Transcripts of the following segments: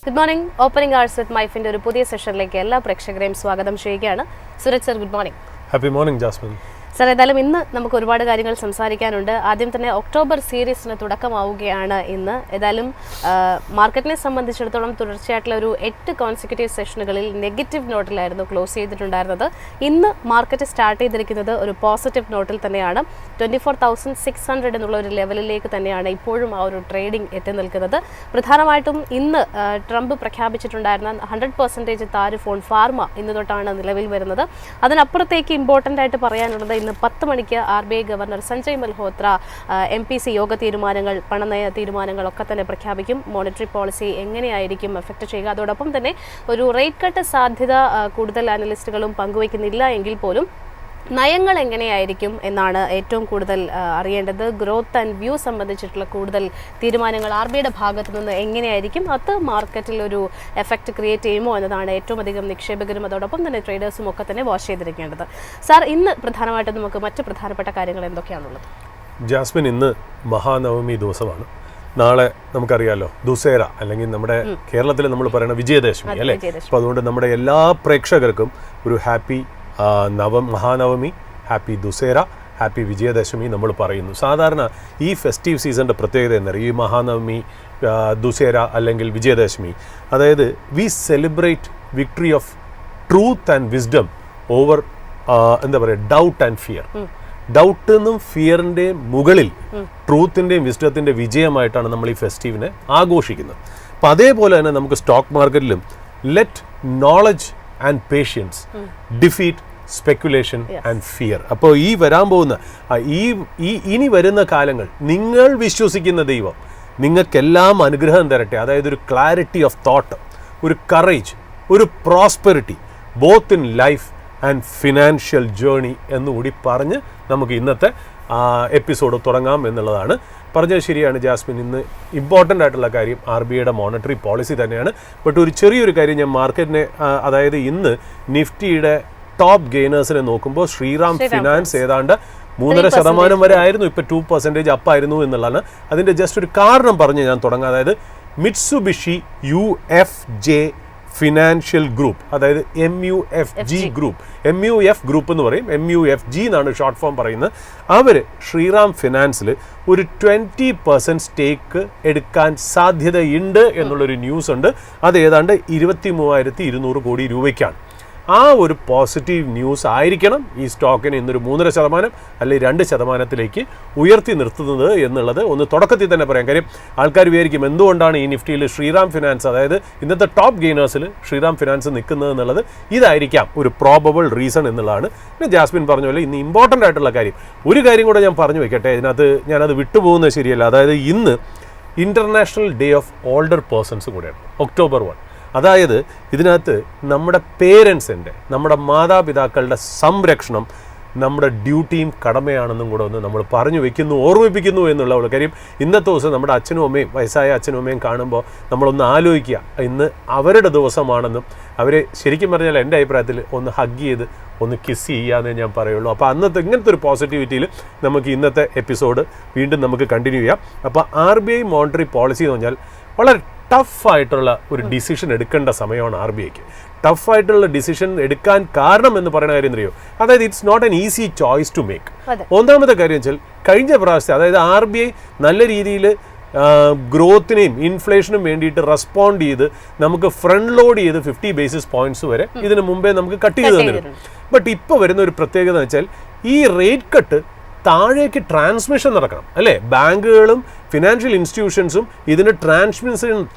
Good morning. Opening hours with my friend ഒരു പുതിയ സെഷനിലേക്ക് എല്ലാ പ്രേക്ഷകരെയും സ്വാഗതം ചെയ്യുകയാണ്. Suraj sir, good morning. Happy morning Jasmine. Sir, ഏതായാലും ഇന്ന് നമുക്ക് ഒരുപാട് കാര്യങ്ങൾ സംസാരിക്കാനുണ്ട്. ആദ്യം തന്നെ ഒക്ടോബർ സീരീസിന് തുടക്കമാവുകയാണ് ഇന്ന്. ഏതായാലും മാർക്കറ്റിനെ സംബന്ധിച്ചിടത്തോളം തുടർച്ചയായിട്ടുള്ള ഒരു 8 കോൺസിക്യൂട്ടീവ് സെഷനുകളിൽ നെഗറ്റീവ് നോട്ടിലായിരുന്നു ക്ലോസ് ചെയ്തിട്ടുണ്ടായിരുന്നത്. ഇന്ന് മാർക്കറ്റ് സ്റ്റാർട്ട് ചെയ്തിരിക്കുന്നത് ഒരു പോസിറ്റീവ് നോട്ടിൽ തന്നെയാണ്. 24,600 എന്നുള്ള ഒരു ലെവലിലേക്ക് തന്നെയാണ് ഇപ്പോഴും ആ ഒരു ട്രേഡിംഗ് എത്തി നിൽക്കുന്നത്. പ്രധാനമായിട്ടും ഇന്ന് ട്രംപ് പ്രഖ്യാപിച്ചിട്ടുണ്ടായിരുന്ന 100% താരിഫ് ഓൺ ഫാർമ ഇന്ന് തൊട്ടാണ് നിലവിൽ വരുന്നത്. അതിനപ്പുറത്തേക്ക് ഇമ്പോർട്ടൻ്റ് ആയിട്ട് പറയാനുള്ളത്, ഇന്ന് 10 മണിക്ക് RBI governor Sanjay Malhotra MPC yoga തീരുമാനങ്ങൾ, പണനയ തീരുമാനങ്ങളൊക്കെ തന്നെ പ്രഖ്യാപിക്കും. മോണിറ്ററി പോളിസി എങ്ങനെയായിരിക്കും എഫക്റ്റ് ചെയ്യുക, അതോടൊപ്പം തന്നെ ഒരു റേറ്റ് കട്ട് സാധ്യത കൂടുതൽ അനലിസ്റ്റുകളും പങ്കുവയ്ക്കുന്നില്ല എങ്കിൽ പോലും നയങ്ങൾ എങ്ങനെയായിരിക്കും എന്നാണ് ഏറ്റവും കൂടുതൽ അറിയേണ്ടത്. ഗ്രോത്ത് ആൻഡ് വ്യൂ സംബന്ധിച്ചിട്ടുള്ള കൂടുതൽ തീരുമാനങ്ങൾ RBIയുടെ ഭാഗത്തു നിന്ന് എങ്ങനെയായിരിക്കും, അത് മാർക്കറ്റിൽ ഒരു എഫക്റ്റ് ക്രിയേറ്റ് ചെയ്യുമോ എന്നതാണ് ഏറ്റവും അധികം നിക്ഷേപകരും അതോടൊപ്പം തന്നെ ട്രേഡേഴ്സും ഒക്കെ തന്നെ വാച്ച് ചെയ്തിരിക്കേണ്ടത്. സാർ, ഇന്ന് പ്രധാനമായിട്ടും നമുക്ക് മറ്റ് പ്രധാനപ്പെട്ട കാര്യങ്ങൾ എന്തൊക്കെയാണുള്ളത്? ജാസ്മിൻ, ഇന്ന് മഹാനവമി ദിവസമാണ്. നാളെ നമുക്കറിയാലോ ദുസേര, അല്ലെങ്കിൽ നമ്മുടെ കേരളത്തിൽ നമ്മൾ പറയുന്ന വിജയദശമി അല്ലേ. അപ്പോൾ അതുകൊണ്ട് നമ്മുടെ എല്ലാ പ്രേക്ഷകർക്കും ഒരു happy Mahanavami, happy Dussehra, happy Vijayadashami നമ്മൾ പറയുന്നു. സാധാരണ ഈ ഫെസ്റ്റീവ് സീസണിൻ്റെ പ്രത്യേകത എന്നറിയും, ഈ മഹാനവമി, ദുസേര അല്ലെങ്കിൽ വിജയദശമി, അതായത് we celebrate victory of truth and wisdom over എന്താ പറയുക ഡൗട്ട് ആൻഡ് ഫിയർ. ഡൗട്ടിനും ഫിയറിൻ്റെയും മുകളിൽ ട്രൂത്തിൻ്റെയും വിസ്ഡത്തിൻ്റെ വിജയമായിട്ടാണ് നമ്മൾ ഈ ഫെസ്റ്റീവിനെ ആഘോഷിക്കുന്നത്. അപ്പം അതേപോലെ തന്നെ നമുക്ക് സ്റ്റോക്ക് മാർക്കറ്റിലും let knowledge and patience defeat speculation and fear. അപ്പോൾ ഈ വരാൻ പോകുന്ന ഇനി വരുന്ന കാലങ്ങൾ നിങ്ങൾ വിശ്വസിക്കുന്ന ദൈവം നിങ്ങൾക്കെല്ലാം അനുഗ്രഹം തരട്ടെ. അതായത് ഒരു ക്ലാരിറ്റി ഓഫ് തോട്ട്, ഒരു കറേജ്, ഒരു prosperity both in life and financial journey എന്നുകൂടി പറഞ്ഞ് നമുക്ക് ഇന്നത്തെ എപ്പിസോഡ് തുടങ്ങാം എന്നുള്ളതാണ്. പറഞ്ഞത് ശരിയാണ് ജാസ്മിൻ. ഇന്ന് ഇമ്പോർട്ടൻ്റ് ആയിട്ടുള്ള കാര്യം RBIയുടെ മോണിറ്ററി പോളിസി തന്നെയാണ്. ബട്ട് ഒരു ചെറിയൊരു കാര്യം ഞാൻ മാർക്കറ്റിനെ, അതായത് ഇന്ന് നിഫ്റ്റിയുടെ ടോപ്പ് ഗെയിനേഴ്സിനെ നോക്കുമ്പോൾ ശ്രീറാം ഫിനാൻസ് ഏതാണ്ട് 3.5% വരെ ആയിരുന്നു, ഇപ്പോൾ 2% അപ്പായിരുന്നു എന്നുള്ളതാണ്. അതിൻ്റെ ജസ്റ്റ് ഒരു കാരണം പറഞ്ഞ് ഞാൻ തുടങ്ങാം. അതായത് മിറ്റ്സുബിഷി UFJ ഫിനാൻഷ്യൽ ഗ്രൂപ്പ്, അതായത് MUFG ഗ്രൂപ്പ്, MUF ഗ്രൂപ്പ് എന്ന് പറയും, MUFG എന്നാണ് ഷോർട്ട് ഫോം പറയുന്നത്. അവർ ശ്രീറാം ഫിനാൻസിൽ ഒരു 20% സ്റ്റേക്ക് എടുക്കാൻ സാധ്യതയുണ്ട് എന്നുള്ളൊരു ന്യൂസ് ഉണ്ട്. അത് ഏതാണ്ട് 23,200 കോടി രൂപയ്ക്കാണ്. ആ ഒരു പോസിറ്റീവ് ന്യൂസ് ആയിരിക്കണം ഈ സ്റ്റോക്കിനെ ഇന്നൊരു 3.5% അല്ലെങ്കിൽ 2% ഉയർത്തി നിർത്തുന്നത് എന്നുള്ളത് ഒന്ന് തുടക്കത്തിൽ തന്നെ പറയാം. കാര്യം ആൾക്കാർ വിചാരിക്കും എന്തുകൊണ്ടാണ് ഈ നിഫ്റ്റിയിൽ ശ്രീറാം ഫിനാൻസ്, അതായത് ഇന്നത്തെ ടോപ്പ് ഗെയിനേഴ്സിൽ ശ്രീറാം ഫിനാൻസ് നിൽക്കുന്നത് എന്നുള്ളത്. ഇതായിരിക്കാം ഒരു പ്രോബബിൾ റീസൺ എന്നുള്ളതാണ്. പിന്നെ ജാസ്മിൻ പറഞ്ഞ പോലെ ഇന്ന് ഇമ്പോർട്ടൻ്റ് ആയിട്ടുള്ള കാര്യം, ഒരു കാര്യം കൂടെ ഞാൻ പറഞ്ഞു വെക്കട്ടെ, ഇതിനകത്ത് ഞാനത് വിട്ടുപോകുന്നത് ശരിയല്ല. അതായത് ഇന്ന് international day of older persons കൂടെയാണ്, October 1. അതായത് ഇതിനകത്ത് നമ്മുടെ പേരൻസിൻ്റെ, നമ്മുടെ മാതാപിതാക്കളുടെ സംരക്ഷണം നമ്മുടെ ഡ്യൂട്ടിയും കടമയാണെന്നും കൂടെ ഒന്ന് നമ്മൾ പറഞ്ഞു വെക്കുന്നു, ഓർമ്മിപ്പിക്കുന്നു എന്നുള്ള കാര്യം. ഇന്നത്തെ ദിവസം നമ്മുടെ അച്ഛനും അമ്മയും, വയസ്സായ അച്ഛനും അമ്മയും കാണുമ്പോൾ നമ്മളൊന്ന് ആലോചിക്കുക, ഇന്ന് അവരുടെ ദിവസമാണെന്നും അവരെ ശരിക്കും പറഞ്ഞാൽ എൻ്റെ അഭിപ്രായത്തിൽ ഒന്ന് ഹഗ് ചെയ്ത് ഒന്ന് കിസ് ചെയ്യാമെന്നേ ഞാൻ പറയുള്ളൂ. അപ്പോൾ അന്നത്തെ ഇങ്ങനത്തെ ഒരു പോസിറ്റിവിറ്റിയിൽ നമുക്ക് ഇന്നത്തെ എപ്പിസോഡ് വീണ്ടും നമുക്ക് കണ്ടിന്യൂ ചെയ്യാം. അപ്പോൾ RBI മോണിറ്ററി പോളിസി എന്ന് പറഞ്ഞാൽ വളരെ ടഫായിട്ടുള്ള ഒരു ഡിസിഷൻ എടുക്കേണ്ട സമയമാണ് RBIക്ക്. ടഫായിട്ടുള്ള ഡിസിഷൻ എടുക്കാൻ കാരണം എന്ന് പറയുന്ന കാര്യം അറിയോ, അതായത് it's not an easy choice to make. ഒന്നാമത്തെ കാര്യം വെച്ചാൽ കഴിഞ്ഞ പ്രാവശ്യത്തെ, അതായത് RBI നല്ല രീതിയിൽ ഗ്രോത്തിനെയും ഇൻഫ്ലേഷനും വേണ്ടിയിട്ട് റെസ്പോണ്ട് ചെയ്ത് നമുക്ക് ഫ്രണ്ട് ലോഡ് ചെയ്ത് 50 ബേസിസ് പോയിന്റ്സ് വരെ ഇതിന് മുമ്പേ നമുക്ക് കട്ട് ചെയ്ത് തന്നിരുന്നു. ബട്ട് ഇപ്പോൾ വരുന്ന ഒരു പ്രത്യേകത എന്ന് വെച്ചാൽ ഈ റേറ്റ് കട്ട് താഴേക്ക് ട്രാൻസ്മിഷൻ നടക്കണം അല്ലേ. ബാങ്കുകളും ഫിനാൻഷ്യൽ ഇൻസ്റ്റിറ്റ്യൂഷൻസും ഇതിന്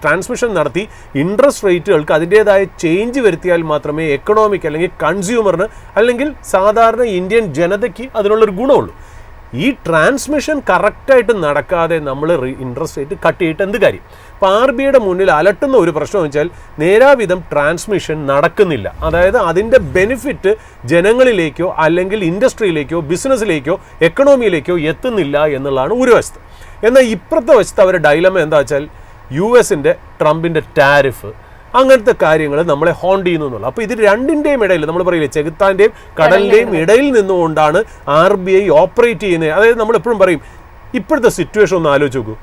ട്രാൻസ്മിഷൻ നടത്തി ഇൻട്രസ്റ്റ് റേറ്റുകൾക്ക് അതിൻ്റേതായ ചേഞ്ച് വരുത്തിയാൽ മാത്രമേ എക്കണോമിക് അല്ലെങ്കിൽ കൺസ്യൂമറിന് അല്ലെങ്കിൽ സാധാരണ ഇന്ത്യൻ ജനതയ്ക്ക് അതിനുള്ളൊരു ഗുണമുള്ളൂ. ഈ ട്രാൻസ്മിഷൻ കറക്റ്റായിട്ട് നടക്കാതെ നമ്മൾ ഇൻട്രസ്റ്റ് റേറ്റ് കട്ട് ചെയ്തിട്ട് എന്ത് കാര്യം? അപ്പോൾ RBIയുടെ മുന്നിൽ അലട്ടുന്ന ഒരു പ്രശ്നം എന്ന് വെച്ചാൽ നേരാവിധം ട്രാൻസ്മിഷൻ നടക്കുന്നില്ല. അതായത് അതിൻ്റെ ബെനിഫിറ്റ് ജനങ്ങളിലേക്കോ അല്ലെങ്കിൽ ഇൻഡസ്ട്രിയിലേക്കോ ബിസിനസ്സിലേക്കോ എക്കണോമിയിലേക്കോ എത്തുന്നില്ല എന്നുള്ളതാണ് ഒരു വശത്ത്. എന്നാൽ ഇപ്പുറത്തെ വശത്ത് അവരുടെ ഡൈലമ എന്താ വെച്ചാൽ US-ന്റെ ട്രംപിൻ്റെ ടാരിഫ്, അങ്ങനത്തെ കാര്യങ്ങൾ നമ്മളെ ഹോണ്ട് ചെയ്യുന്നു എന്നുള്ളത്. അപ്പോൾ ഇത് രണ്ടിൻ്റെയും ഇടയിൽ നമ്മൾ പറയില്ലേ, ചെകുത്താൻ്റെയും കടലിൻ്റെയും ഇടയിൽ നിന്നുകൊണ്ടാണ് RBI ഓപ്പറേറ്റ് ചെയ്യുന്നത്. അതായത് നമ്മൾ എപ്പോഴും പറയും ഇപ്പോഴത്തെ സിറ്റുവേഷൻ ഒന്ന് ആലോചിച്ച് നോക്കൂ.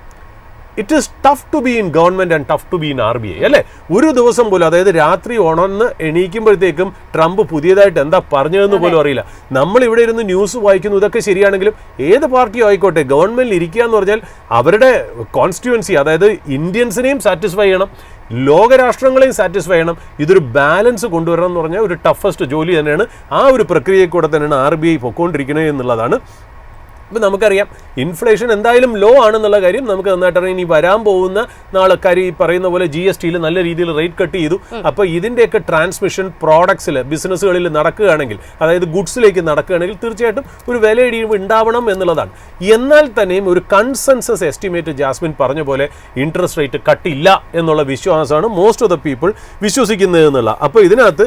It is tough to be in government and tough to be in RBI അല്ലേ? ഒരു ദിവസം പോലും, അതായത് രാത്രി ഉണർന്ന് എണീക്കുമ്പോഴത്തേക്കും ട്രംപ് പുതിയതായിട്ട് എന്താ പറഞ്ഞതെന്ന് പോലും അറിയില്ല. നമ്മൾ ഇവിടെ ഇരുന്ന് ന്യൂസ് വായിക്കുന്നു, ഇതൊക്കെ ശരിയാണെങ്കിലും ഏത് പാർട്ടിയോ ആയിക്കോട്ടെ, ഗവൺമെന്റിൽ ഇരിക്കുക എന്ന് പറഞ്ഞാൽ അവരുടെ കോൺസ്റ്റിറ്റ്യുവൻസി, അതായത് ഇന്ത്യൻസിനെയും സാറ്റിസ്ഫൈ ചെയ്യണം, ലോകരാഷ്ട്രങ്ങളെയും സാറ്റിസ്ഫൈ ചെയ്യണം. ഇതൊരു ബാലൻസ് കൊണ്ടുവരണം എന്ന് പറഞ്ഞാൽ ഒരു ടഫസ്റ്റ് ജോലി തന്നെയാണ്. ആ ഒരു പ്രക്രിയയിൽ കൂടെ തന്നെയാണ് RBI പൊയ്ക്കൊണ്ടിരിക്കുന്നത് എന്നുള്ളതാണ്. ഇപ്പം നമുക്കറിയാം ഇൻഫ്ലേഷൻ എന്തായാലും ലോ ആണെന്നുള്ള കാര്യം നമുക്ക് നന്നായിട്ടറിയാം. ഇനി വരാൻ പോകുന്ന നാളെക്കാർ ഈ പറയുന്ന പോലെ GSTയിൽ നല്ല രീതിയിൽ റേറ്റ് കട്ട് ചെയ്തു. അപ്പോൾ ഇതിൻ്റെയൊക്കെ ട്രാൻസ്മിഷൻ പ്രോഡക്ട്സിൽ, ബിസിനസ്സുകളിൽ നടക്കുകയാണെങ്കിൽ, അതായത് ഗുഡ്സിലേക്ക് നടക്കുകയാണെങ്കിൽ തീർച്ചയായിട്ടും ഒരു വിലയിടിവ് ഉണ്ടാവണം എന്നുള്ളതാണ്. എന്നാൽ തന്നെയും ഒരു കൺസെൻസസ് എസ്റ്റിമേറ്റ് ജാസ്മിൻ പറഞ്ഞ പോലെ ഇൻട്രസ്റ്റ് റേറ്റ് കട്ടില്ല എന്നുള്ള വിശ്വാസമാണ് മോസ്റ്റ് ഓഫ് ദ പീപ്പിൾ വിശ്വസിക്കുന്നത് എന്നുള്ള. അപ്പോൾ ഇതിനകത്ത്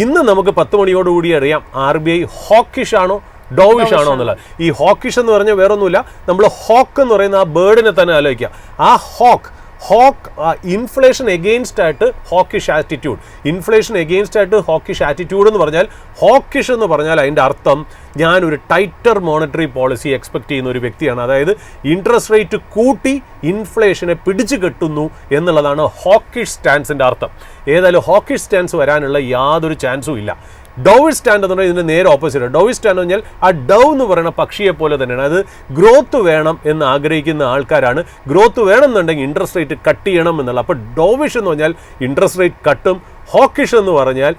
ഇന്ന് നമുക്ക് 10 മണിയോടുകൂടി അറിയാം RBI ഹോക്കിഷ് ആണോ ഡോവിഷ് ആണോ എന്നുള്ളത്. ഈ ഹോക്കിഷ് എന്ന് പറഞ്ഞാൽ വേറൊന്നുമില്ല, നമ്മൾ ഹോക്ക് എന്ന് പറയുന്ന ആ ബേർഡിനെ തന്നെ ആലോചിക്കുക. ആ ഹോക്ക് ഇൻഫ്ലേഷൻ എഗെയിൻസ്റ്റ് ആയിട്ട് ഹോക്കിഷ് ആറ്റിറ്റ്യൂഡ്, ഇൻഫ്ലേഷൻ എഗെയിൻസ്റ്റ് ആയിട്ട് ഹോക്കിഷ് ആറ്റിറ്റ്യൂഡ് എന്ന് പറഞ്ഞാൽ, ഹോക്കിഷ് എന്ന് പറഞ്ഞാൽ അതിൻ്റെ അർത്ഥം ഞാനൊരു ടൈറ്റർ മോണിറ്ററി പോളിസി എക്സ്പെക്ട് ചെയ്യുന്ന ഒരു വ്യക്തിയാണ്. അതായത് ഇൻട്രസ്റ്റ് റേറ്റ് കൂട്ടി ഇൻഫ്ലേഷനെ പിടിച്ചു കെട്ടുന്നു എന്നുള്ളതാണ് ഹോക്കിഷ് സ്റ്റാൻസിൻ്റെ അർത്ഥം. ഏതായാലും ഹോക്കിഷ് സ്റ്റാൻസ് വരാനുള്ള യാതൊരു ചാൻസും ഇല്ല. ഡോവിഷ് സ്റ്റാൻഡ് എന്ന് പറഞ്ഞാൽ ഇതിൻ്റെ നേരെ ഓപ്പോസിറ്റ്. ഡോവിഷ് സ്റ്റാൻഡ് എന്ന് പറഞ്ഞാൽ ആ ഡവ് എന്ന് പറയുന്ന പക്ഷിയെ പോലെ തന്നെയാണ്. അത് ഗ്രോത്ത് വേണം എന്ന് ആഗ്രഹിക്കുന്ന ആൾക്കാരാണ്. ഗ്രോത്ത് വേണമെന്നുണ്ടെങ്കിൽ ഇൻട്രസ്റ്റ് റേറ്റ് കട്ട് ചെയ്യണം എന്നുള്ള. അപ്പോൾ ഡോവിഷ് എന്ന് പറഞ്ഞാൽ ഇൻട്രസ്റ്റ് റേറ്റ് കട്ടും, ഹോക്കിഷ് എന്ന് പറഞ്ഞാൽ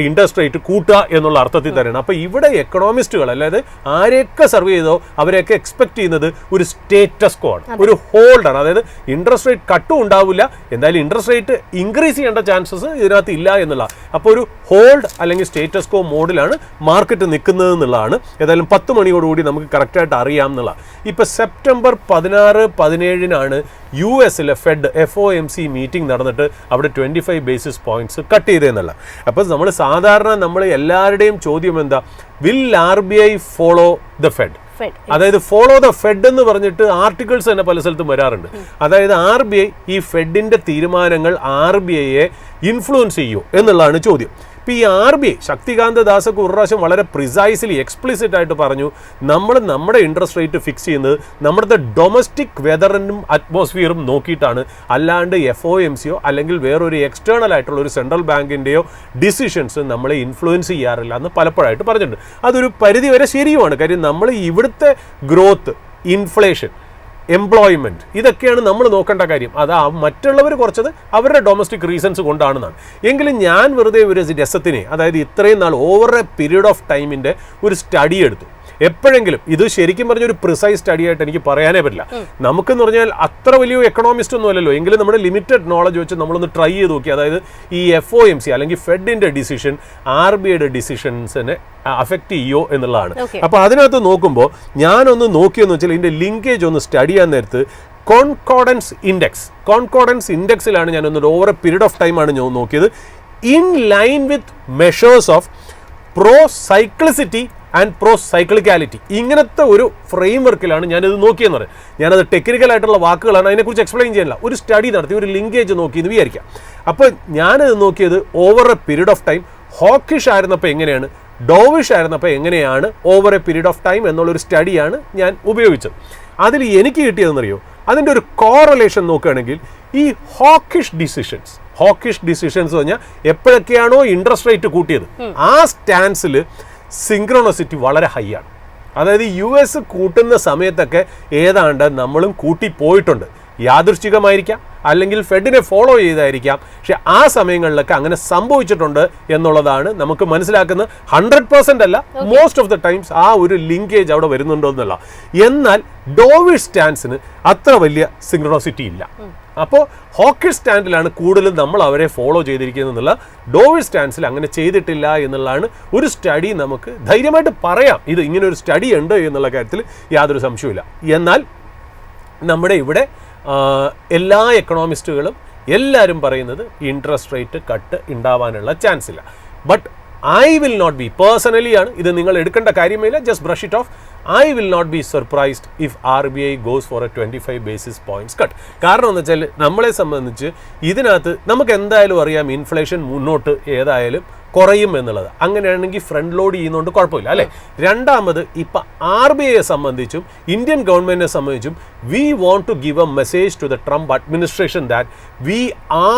ഇൻട്രസ്റ്റ് റേറ്റ് കൂട്ടുക എന്നുള്ള അർത്ഥത്തിൽ തന്നെയാണ്. അപ്പോൾ ഇവിടെ എക്കണോമിസ്റ്റുകൾ, അല്ലാതെ ആരെയൊക്കെ സർവേ ചെയ്തോ അവരെയൊക്കെ എക്സ്പെക്ട് ചെയ്യുന്നത് ഒരു സ്റ്റേറ്റസ് കോ ആണ്, ഒരു ഹോൾഡാണ്. അതായത് ഇൻട്രസ്റ്റ് റേറ്റ് കട്ടും ഉണ്ടാവില്ല, എന്തായാലും ഇൻട്രസ്റ്റ് റേറ്റ് ഇൻക്രീസ് ചെയ്യേണ്ട ചാൻസസ് ഇതിനകത്ത് ഇല്ല എന്നുള്ള. അപ്പോൾ ഒരു ഹോൾഡ് അല്ലെങ്കിൽ സ്റ്റേറ്റസ് കോ മോഡിലാണ് മാർക്കറ്റ് നിൽക്കുന്നത് എന്നുള്ളതാണ്. ഏതായാലും 10 മണിയോടുകൂടി നമുക്ക് കറക്റ്റായിട്ട് അറിയാം എന്നുള്ള. ഇപ്പോൾ സെപ്റ്റംബർ 16-17 US-ലെ ഫെഡ് FOMC മീറ്റിംഗ് നടന്നിട്ട് അവിടെ 25 ബേസിസ് പോയിന്റ്സ് കട്ട് ചെയ്തെന്നുള്ള. അപ്പോൾ നമ്മൾ എല്ലാവരുടെയും ചോദ്യം എന്താ, will RBI follow the fed? അതായത് ഫോളോ ദ ഫെഡ് എന്ന് പറഞ്ഞിട്ട് ആർട്ടിക്കിൾസ് തന്നെ പല സ്ഥലത്തും വരാറുണ്ട്. അതായത് RBI ഈ ഫെഡിന്റെ തീരുമാനങ്ങൾ RBIയെ ഇൻഫ്ലുവൻസ് ചെയ്യൂ എന്നുള്ളതാണ് ചോദ്യം. ഇപ്പോൾ ഈ RBI ശക്തികാന്ത ദാസൊക്കെ ഒരു പ്രാവശ്യം വളരെ പ്രിസൈസ്ലി എക്സ്പ്ലിസിറ്റ് ആയിട്ട് പറഞ്ഞു, നമ്മുടെ ഇൻട്രസ്റ്റ് റേറ്റ് ഫിക്സ് ചെയ്യുന്നത് നമ്മുടെ ഡൊമസ്റ്റിക് വെതറിനും അറ്റ്മോസ്ഫിയറും നോക്കിയിട്ടാണ്, അല്ലാണ്ട് FOMCയോ അല്ലെങ്കിൽ വേറൊരു എക്സ്റ്റേണൽ ആയിട്ടുള്ള ഒരു സെൻട്രൽ ബാങ്കിൻ്റെയോ ഡിസിഷൻസ് നമ്മളെ ഇൻഫ്ലുവൻസ് ചെയ്യാറില്ല എന്ന് പലപ്പോഴായിട്ട് പറഞ്ഞിട്ടുണ്ട്. അതൊരു പരിധിവരെ ശരിയുമാണ്. കാര്യം നമ്മൾ ഇവിടുത്തെ ഗ്രോത്ത്, ഇൻഫ്ലേഷൻ, എംപ്ലോയ്മെൻറ്റ്, ഇതൊക്കെയാണ് നമ്മൾ നോക്കേണ്ട കാര്യം. അത് മറ്റുള്ളവർ കുറച്ചത് അവരുടെ ഡൊമസ്റ്റിക് റീസൺസ് കൊണ്ടാണെന്നാണ്. എങ്കിലും ഞാൻ വെറുതെ ഒരു രസത്തിനെ, അതായത് ഇത്രയും നാൾ ഓവർ എ പീരീഡ് ഓഫ് ടൈമിൻ്റെ ഒരു സ്റ്റഡി എടുത്തു. എപ്പോഴെങ്കിലും ഇത് ശരിക്കും പറഞ്ഞൊരു പ്രിസൈസ് സ്റ്റഡി ആയിട്ട് എനിക്ക് പറയാനേ പറ്റില്ല. നമുക്കെന്ന് പറഞ്ഞാൽ അത്ര വലിയ എക്കണോമിസ്റ്റ് ഒന്നും അല്ലല്ലോ, എങ്കിലും നമ്മുടെ ലിമിറ്റഡ് നോളജ് വെച്ച് നമ്മളൊന്ന് ട്രൈ ചെയ്ത് നോക്കി. അതായത് ഈ FOMC അല്ലെങ്കിൽ ഫെഡിൻ്റെ ഡിസിഷൻ RBIയുടെ ഡിസിഷൻസിനെ അഫക്റ്റ് ചെയ്യോ എന്നുള്ളതാണ്. അപ്പോൾ അതിനകത്ത് നോക്കുമ്പോൾ ഞാനൊന്ന് നോക്കിയെന്ന് വെച്ചാൽ ഇതിൻ്റെ ലിങ്കേജ് ഒന്ന് സ്റ്റഡി ചെയ്യാൻ നേരത്ത് കോൺകോർഡൻസ് ഇൻഡെക്സിലാണ് ഞാനൊന്ന് ഓവർ എ പീരീഡ് ഓഫ് ടൈമാണ് ഞാൻ നോക്കിയത്. In line with measures of pro cyclicity and pro cyclicality, ഇങ്ങനത്തെ ഒരു ഫ്രെയിം വർക്കിലാണ് ഞാനിത് നോക്കിയെന്ന് പറയും. ഞാനത് ടെക്നിക്കലായിട്ടുള്ള വാക്കുകളാണ്, അതിനെക്കുറിച്ച് എക്സ്പ്ലെയിൻ ചെയ്യാനില്ല. ഒരു സ്റ്റഡി നടത്തി, ഒരു ലിങ്കേജ് നോക്കി എന്ന് വിചാരിക്കാം. അപ്പോൾ ഞാനത് നോക്കിയത് over a period of time hawkish ആയിരുന്നപ്പോൾ എങ്ങനെയാണ്, ഡോവിഷ് ആയിരുന്നപ്പോൾ എങ്ങനെയാണ് over a period of time എന്നുള്ളൊരു സ്റ്റഡിയാണ് ഞാൻ ഉപയോഗിച്ചത്. അതിൽ എനിക്ക് കിട്ടിയതെന്നറിയോ, അതിൻ്റെ ഒരു കോറിലേഷൻ നോക്കുകയാണെങ്കിൽ ഈ ഹോക്കിഷ് ഡിസിഷൻസ് പറഞ്ഞാൽ എപ്പോഴൊക്കെയാണോ ഇൻട്രസ്റ്റ് റേറ്റ് കൂട്ടിയത് ആ സ്റ്റാൻസിൽ സിങ്ക്രോണസിറ്റി വളരെ ഹൈ ആണ്. അതായത് US കൂട്ടുന്ന സമയത്തൊക്കെ ഏതാണ്ട് നമ്മളും കൂട്ടിപ്പോയിട്ടുണ്ട്. യാദൃശ്ചികമായിരിക്കാം, അല്ലെങ്കിൽ ഫെഡിനെ ഫോളോ ചെയ്തായിരിക്കാം. പക്ഷെ ആ സമയങ്ങളിലൊക്കെ അങ്ങനെ സംഭവിച്ചിട്ടുണ്ട് എന്നുള്ളതാണ് നമുക്ക് മനസ്സിലാക്കുന്നത്. 100% അല്ല, മോസ്റ്റ് ഓഫ് ദ ടൈംസ് ആ ഒരു ലിങ്കേജ് അവിടെ വരുന്നുണ്ടോ എന്നുള്ള. എന്നാൽ ഡോവിഷ് സ്റ്റാൻസിന് അത്ര വലിയ സിങ്ക്രോണസിറ്റി ഇല്ല. അപ്പോൾ ഹോക്കിഷ് സ്റ്റാൻഡിലാണ് കൂടുതലും നമ്മൾ അവരെ ഫോളോ ചെയ്തിരിക്കുന്നത് എന്നുള്ള. ഡോവിഷ് സ്റ്റാൻസിൽ അങ്ങനെ ചെയ്തിട്ടില്ല എന്നുള്ളതാണ് ഒരു സ്റ്റഡി. നമുക്ക് ധൈര്യമായിട്ട് പറയാം ഇത് ഇങ്ങനെ ഒരു സ്റ്റഡി ഉണ്ട് എന്നുള്ള കാര്യത്തിൽ യാതൊരു സംശയവുമില്ല. എന്നാൽ നമ്മുടെ ഇവിടെ എല്ലാ എക്കണോമിസ്റ്റുകളും എല്ലാവരും പറയുന്നത് ഇൻട്രസ്റ്റ് റേറ്റ് കട്ട് ഉണ്ടാവാനുള്ള ചാൻസ് ഇല്ല. But I will not be, personally ആണ് ഇത്, നിങ്ങൾ എടുക്കേണ്ട കാര്യമില്ല, just brush it off. I will not be surprised if RBI goes for a 25 basis points cut. കാരണം എന്ന് വെച്ചാൽ നമ്മളെ സംബന്ധിച്ച് ഇതിനകത്ത് നമുക്ക് എന്തായാലും അറിയാം ഇൻഫ്ലേഷൻ മുന്നോട്ട് ഏതായാലും കുറയും എന്നുള്ളത്. അങ്ങനെയാണെങ്കിൽ ഫ്രണ്ട് ലോഡ് ചെയ്യുന്നതുകൊണ്ട് കുഴപ്പമില്ല അല്ലേ. രണ്ടാമത് ഇപ്പം RBI സംബന്ധിച്ചും ഇന്ത്യൻ ഗവൺമെന്റിനെ സംബന്ധിച്ചും we want to give a message to the Trump administration that we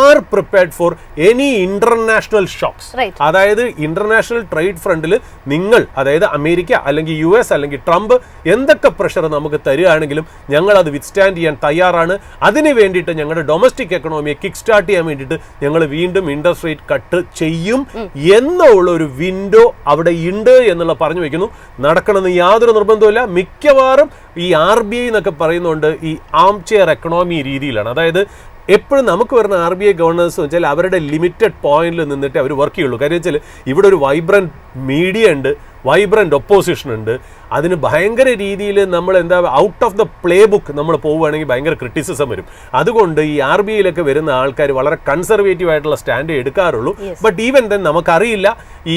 are prepared for any international shocks. അതായത് ഇന്റർനാഷണൽ ട്രേഡ് ഫ്രണ്ടിൽ നിങ്ങൾ, അതായത് അമേരിക്ക അല്ലെങ്കിൽ US അല്ലെങ്കിൽ ട്രംപ് എന്തൊക്കെ പ്രഷർ നമുക്ക് തരികയാണെങ്കിലും ഞങ്ങൾ അത് വിത്ത്സ്റ്റാൻഡ് ചെയ്യാൻ തയ്യാറാണ്. അതിന് വേണ്ടിയിട്ട് ഞങ്ങളുടെ ഡൊമസ്റ്റിക് എക്കണോമിയെ കിക്ക് സ്റ്റാർട്ട് ചെയ്യാൻ വേണ്ടിയിട്ട് ഞങ്ങൾ വീണ്ടും ഇൻട്രസ്റ്റ് റേറ്റ് കട്ട് ചെയ്യും എന്നുള്ള ഒരു വിൻഡോ അവിടെ ഉണ്ട് എന്നുള്ള പറഞ്ഞു വെക്കുന്നു. നടക്കണമെന്ന് യാതൊരു നിർബന്ധമില്ല. മിക്കവാറും ഈ RBI എന്നൊക്കെ പറയുന്നുണ്ട് ഈ ആം ചെയർ എക്കണോമി രീതിയിലാണ്. അതായത് എപ്പോഴും നമുക്ക് വരുന്ന RBI ഗവർണേഴ്സ് വെച്ചാൽ അവരുടെ ലിമിറ്റഡ് പോയിന്റിൽ നിന്നിട്ട് അവർ വർക്ക് ചെയ്യുള്ളൂ. കാര്യം വെച്ചാൽ ഇവിടെ ഒരു വൈബ്രന്റ് മീഡിയ ഉണ്ട്, വൈബ്രന്റ് ഒപ്പോസിഷൻ ഉണ്ട്. അതിന് ഭയങ്കര രീതിയിൽ നമ്മൾ എന്താ out of the play book നമ്മൾ പോവുകയാണെങ്കിൽ ഭയങ്കര ക്രിറ്റിസിസം വരും. അതുകൊണ്ട് ഈ RBIയിലൊക്കെ വരുന്ന ആൾക്കാർ വളരെ കൺസർവേറ്റീവ് ആയിട്ടുള്ള സ്റ്റാൻഡ് എടുക്കാറുള്ളൂ. ബട്ട് ഈവൻ ദെൻ നമുക്കറിയില്ല, ഈ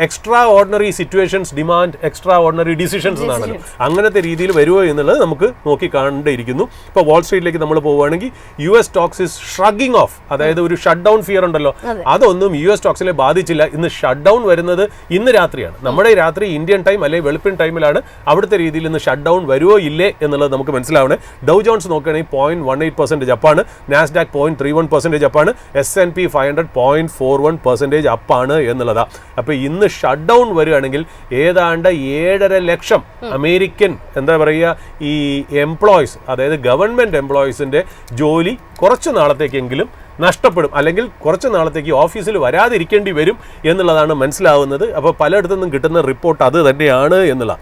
extra ordinary situations demand extra ordinary decisions എന്നാണല്ലോ. അങ്ങനത്തെ രീതിയിൽ വരുമോ എന്നുള്ളത് നമുക്ക് നോക്കി കണ്ടിരിക്കുന്നു. ഇപ്പോൾ വാൾ സ്ട്രീറ്റിലേക്ക് നമ്മൾ പോവുകയാണെങ്കിൽ US stocks is shrugging off. അതായത് ഒരു ഷട്ട് ഡൗൺ ഫിയർ ഉണ്ടല്ലോ, അതൊന്നും US സ്റ്റോക്സിനെ ബാധിച്ചില്ല. ഇന്ന് ഷട്ട് ഡൗൺ വരുന്നത് ഇന്ന് രാത്രിയാണ്. നമ്മുടെ രാത്രി ഇന്ത്യൻ ടൈം അല്ലെങ്കിൽ വെളുപ്പിൻ ടൈമിലാണ്. അവിടുത്തെ രീതിയിൽ ഇന്ന് ഷട്ട് ഡൗൺ വരുമോ ഇല്ലേ എന്നുള്ളത് നമുക്ക് മനസ്സിലാവണേ. ഡൗ ജോൺസ് നോക്കുകയാണെങ്കിൽ 0.18% അപ്പാണ്, നാസ്ഡാക്ക് 0.31% അപ്പാണ്, S&P 500 0.41% അപ്പാണ് എന്നുള്ളതാ. അപ്പോൾ ഇന്ന് ഷട്ട് ഡൗൺ വരികയാണെങ്കിൽ ഏതാണ്ട് 7.5 ലക്ഷം അമേരിക്കൻ എന്താ പറയുക ഈ എംപ്ലോയീസ്, അതായത് ഗവൺമെന്റ് എംപ്ലോയീസിന്റെ ജോലി കുറച്ച് നാളത്തേക്കെങ്കിലും നഷ്ടപ്പെടും, അല്ലെങ്കിൽ കുറച്ച് നാളത്തേക്ക് ഓഫീസിൽ വരാതിരിക്കേണ്ടി വരും എന്നുള്ളതാണ് മനസ്സിലാവുന്നത്. അപ്പോൾ പലയിടത്തു നിന്നും കിട്ടുന്ന റിപ്പോർട്ട് അത് തന്നെയാണ് എന്നുള്ള.